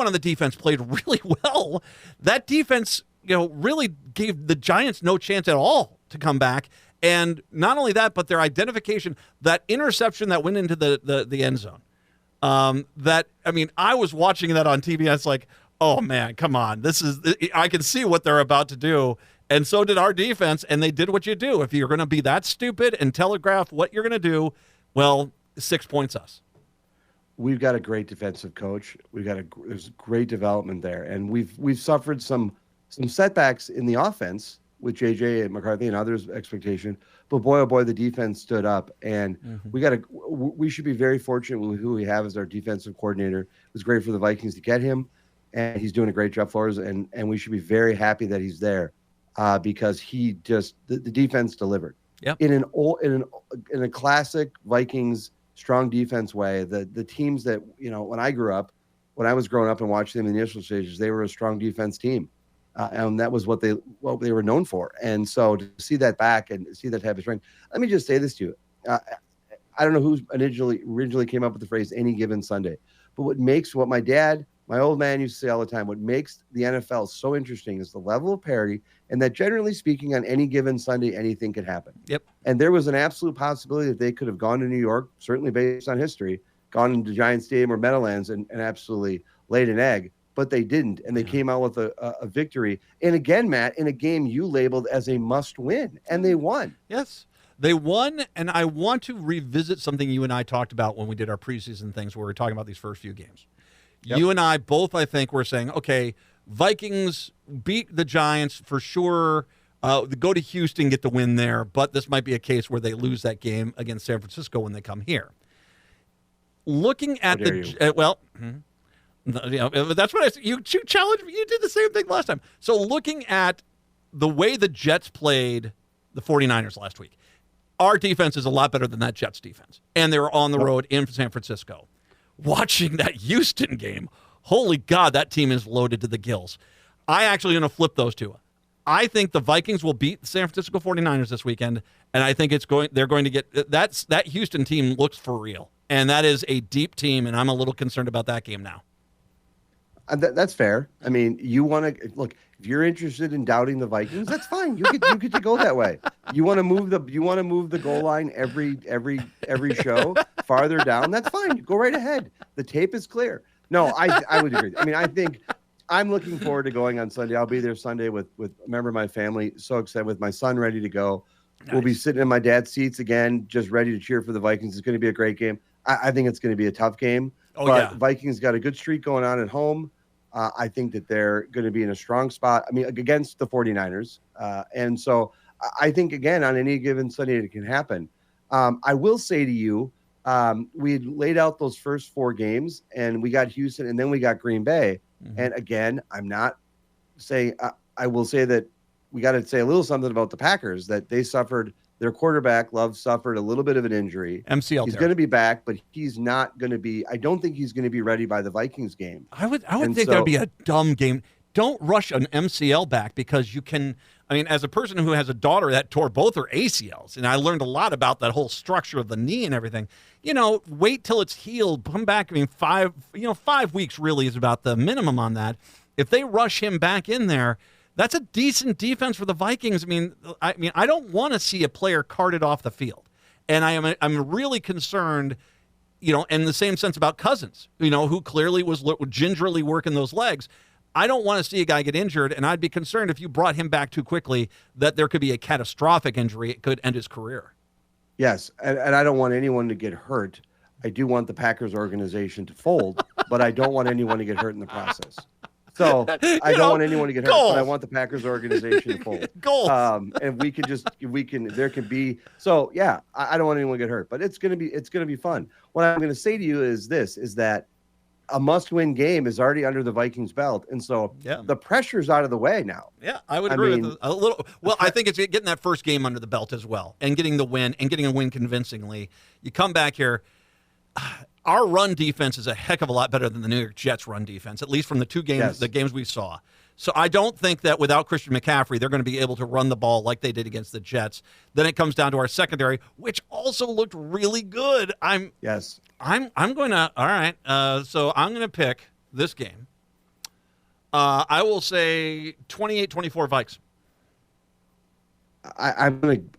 on the defense played really well. That defense, really gave the Giants no chance at all to come back. And not only that, but their identification, that interception that went into the end zone. I was watching that on TV. I was like, oh man, come on! I can see what they're about to do. And so did our defense, and they did what you do. If you're going to be that stupid and telegraph what you're going to do, well, 6 points us. We've got a great defensive coach. There's great development there, and we've suffered some setbacks in the offense with JJ McCarthy and others' expectation. But boy, oh boy, the defense stood up, and we should be very fortunate with who we have as our defensive coordinator. It was great for the Vikings to get him, and he's doing a great job for us, and we should be very happy that he's there. Because the defense delivered. Yep. In a classic Vikings strong defense way. The teams that when I was growing up and watching them in the initial stages, they were a strong defense team, and that was what they were known for. And so to see that back and see that type of strength, let me just say this to you: I don't know who originally came up with the phrase "any given Sunday," but what my dad. My old man used to say all the time, what makes the NFL so interesting is the level of parity, and that generally speaking, on any given Sunday, anything could happen. Yep. And there was an absolute possibility that they could have gone to New York, certainly based on history, gone into Giant Stadium or Meadowlands and absolutely laid an egg, but they didn't. And they came out with a victory. And again, Matt, in a game you labeled as a must-win, and they won. Yes. They won, and I want to revisit something you and I talked about when we did our preseason things where we were talking about these first few games. Yep. You and I both, I think, were saying, okay, Vikings beat the Giants for sure. Go to Houston, get the win there, but this might be a case where they lose that game against San Francisco when they come here. Looking at that's what I said. You challenged me. You did the same thing last time. So looking at the way the Jets played the 49ers last week, our defense is a lot better than that Jets defense, and they were on the road in San Francisco. Watching that Houston game, holy God, that team is loaded to the gills. I actually going to flip those two. I think the Vikings will beat the San Francisco 49ers this weekend, and I think they're going to get that Houston team looks for real, and that is a deep team, and I'm a little concerned about that game now. That's fair. I mean, you want to look. If you're interested in doubting the Vikings, that's fine. You get to go that way. You want to move the goal line every show farther down. That's fine. Go right ahead. The tape is clear. No, I would agree. I mean, I think I'm looking forward to going on Sunday. I'll be there Sunday with a member of my family. So excited, with my son ready to go. Nice. We'll be sitting in my dad's seats again, just ready to cheer for the Vikings. It's going to be a great game. I think it's going to be a tough game. Vikings got a good streak going on at home. I think that they're going to be in a strong spot. I mean, against the 49ers. And so I think, again, on any given Sunday, it can happen. I will say to you, we had laid out those first 4 games, and we got Houston, and then we got Green Bay. Mm-hmm. And again, I'm not saying I will say that we got to say a little something about the Packers, that they suffered. Their quarterback, Love, suffered a little bit of an injury. MCL. He's going to be back, but he's not going to be. I don't think he's going to be ready by the Vikings game. I would think that would be a dumb game. Don't rush an MCL back because you can. I mean, as a person who has a daughter that tore both her ACLs, and I learned a lot about that whole structure of the knee and everything. Wait till it's healed. Come back. I mean, 5 weeks really is about the minimum on that. If they rush him back in there, that's a decent defense for the Vikings. I don't want to see a player carted off the field, and I'm really concerned. In the same sense about Cousins, who clearly was gingerly working those legs. I don't want to see a guy get injured, and I'd be concerned if you brought him back too quickly that there could be a catastrophic injury. It could end his career. Yes, and I don't want anyone to get hurt. I do want the Packers organization to fold, but I don't want anyone to get hurt in the process. So I don't want anyone to get hurt, but I want the Packers organization to fold. And there can be. So yeah, I don't want anyone to get hurt, but it's gonna be fun. What I'm gonna say to you is that a must-win game is already under the Vikings' belt, and so the pressure's out of the way now. Yeah, I would agree with a little. Well, I think it's getting that first game under the belt as well, and getting the win, and getting a win convincingly. You come back here. Our run defense is a heck of a lot better than the New York Jets' run defense, at least from the 2 games, the games we saw. So I don't think that without Christian McCaffrey, they're going to be able to run the ball like they did against the Jets. Then it comes down to our secondary, which also looked really good. I'm going to. All right. So I'm going to pick this game. I will say 28-24 Vikes. I'm going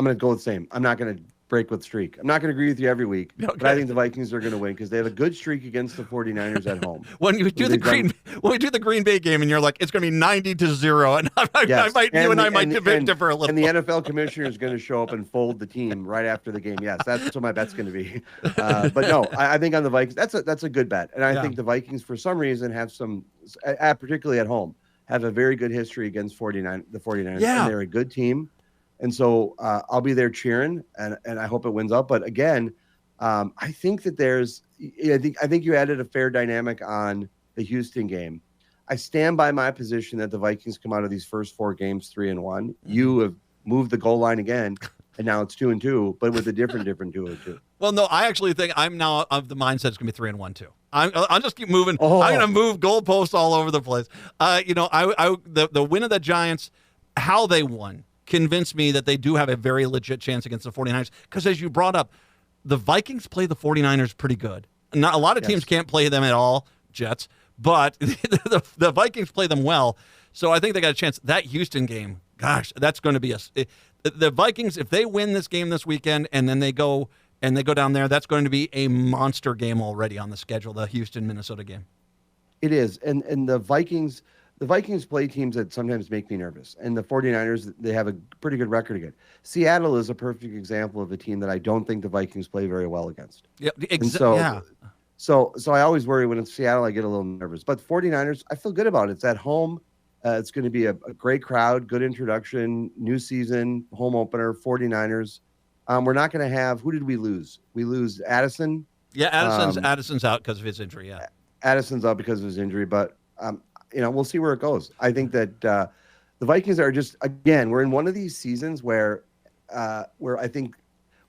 to go the same. I'm not going to break with streak. I'm not going to agree with you every week, but I think the Vikings are going to win because they have a good streak against the 49ers at home. When we do the Green Bay game, and you're like, it's going to be 90-0, and I might differ a little. And the NFL commissioner is going to show up and fold the team right after the game. Yes, that's what my bet's going to be. But no, I think on the Vikings, that's a good bet, and I think the Vikings for some reason have some, particularly at home, have a very good history against the 49ers. Yeah, and they're a good team. And so I'll be there cheering, and I hope it wins out. But again, I think that I think you added a fair dynamic on the Houston game. I stand by my position that the Vikings come out of these first 4 games 3-1. Mm-hmm. You have moved the goal line again, and now it's 2-2, but with a different 2-2. Well, no, I actually think I'm now of the mindset it's going to be 3-1 too. I'll just keep moving. I'm going to move goalposts all over the place. The win of the Giants, how they won, convinced me that they do have a very legit chance against the 49ers. Because as you brought up, the Vikings play the 49ers pretty good. Not a lot of teams can't play them at all, Jets, but the Vikings play them well. So I think they got a chance. That Houston game, gosh, that's going to be the Vikings, if they win this game this weekend and then they go down there, that's going to be a monster game already on the schedule, the Houston-Minnesota game. It is. And the Vikings play teams that sometimes make me nervous. And the 49ers, they have a pretty good record again. Seattle is a perfect example of a team that I don't think the Vikings play very well against. Yeah, So I always worry when it's Seattle, I get a little nervous. But 49ers, I feel good about it. It's at home. It's going to be a great crowd, good introduction, new season, home opener, 49ers. We're not going to have – who did we lose? We lose Addison. Yeah, Addison's out because of his injury, yeah. Addison's out because of his injury, but we'll see where it goes. I think that the Vikings are just, again, we're in one of these seasons where I think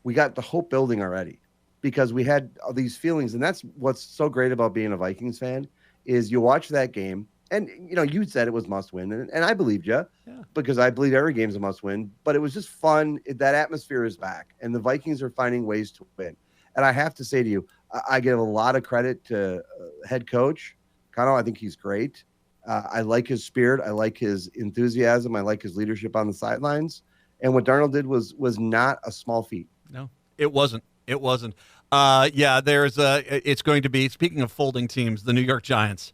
we got the hope building already because we had all these feelings. And that's what's so great about being a Vikings fan is you watch that game and, you said it was must win. And I believed you because I believe every game's a must win. But it was just fun. That atmosphere is back. And the Vikings are finding ways to win. And I have to say to you, I give a lot of credit to head coach Connell. I think he's great. I like his spirit. I like his enthusiasm. I like his leadership on the sidelines. And what Darnold did was not a small feat. No, it wasn't. It wasn't. It's going to be, speaking of folding teams, the New York Giants.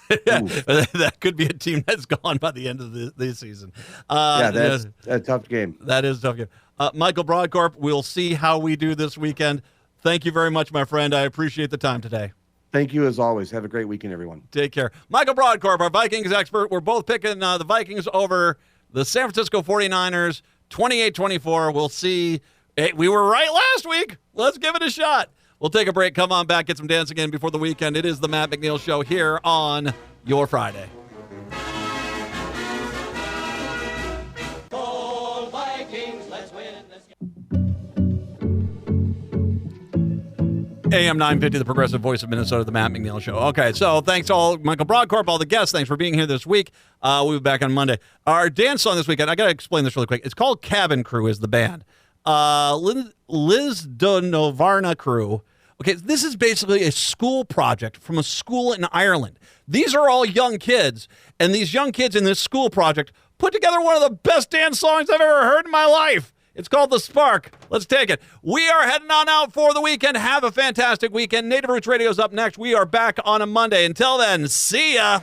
That could be a team that's gone by the end of the season. That's a tough game. That is a tough game. Michael Brodkorb, we'll see how we do this weekend. Thank you very much, my friend. I appreciate the time today. Thank you as always. Have a great weekend, everyone. Take care. Michael Brodkorb, our Vikings expert. We're both picking the Vikings over the San Francisco 49ers, 28-24. We'll see. Hey, we were right last week. Let's give it a shot. We'll take a break. Come on back. Get some dancing in before the weekend. It is the Matt McNeil Show here on your Friday. Go Vikings, let's win. AM 950, the progressive voice of Minnesota, the Matt McNeil Show. Okay, so thanks all, Michael Brodkorb, all the guests. Thanks for being here this week. We'll be back on Monday. Our dance song this weekend, I got to explain this really quick. It's called Cabin Crew is the band. Liz Donovarna Crew. Okay, this is basically a school project from a school in Ireland. These are all young kids, and these young kids in this school project put together one of the best dance songs I've ever heard in my life. It's called The Spark. Let's take it. We are heading on out for the weekend. Have a fantastic weekend. Native Roots Radio is up next. We are back on a Monday. Until then, see ya.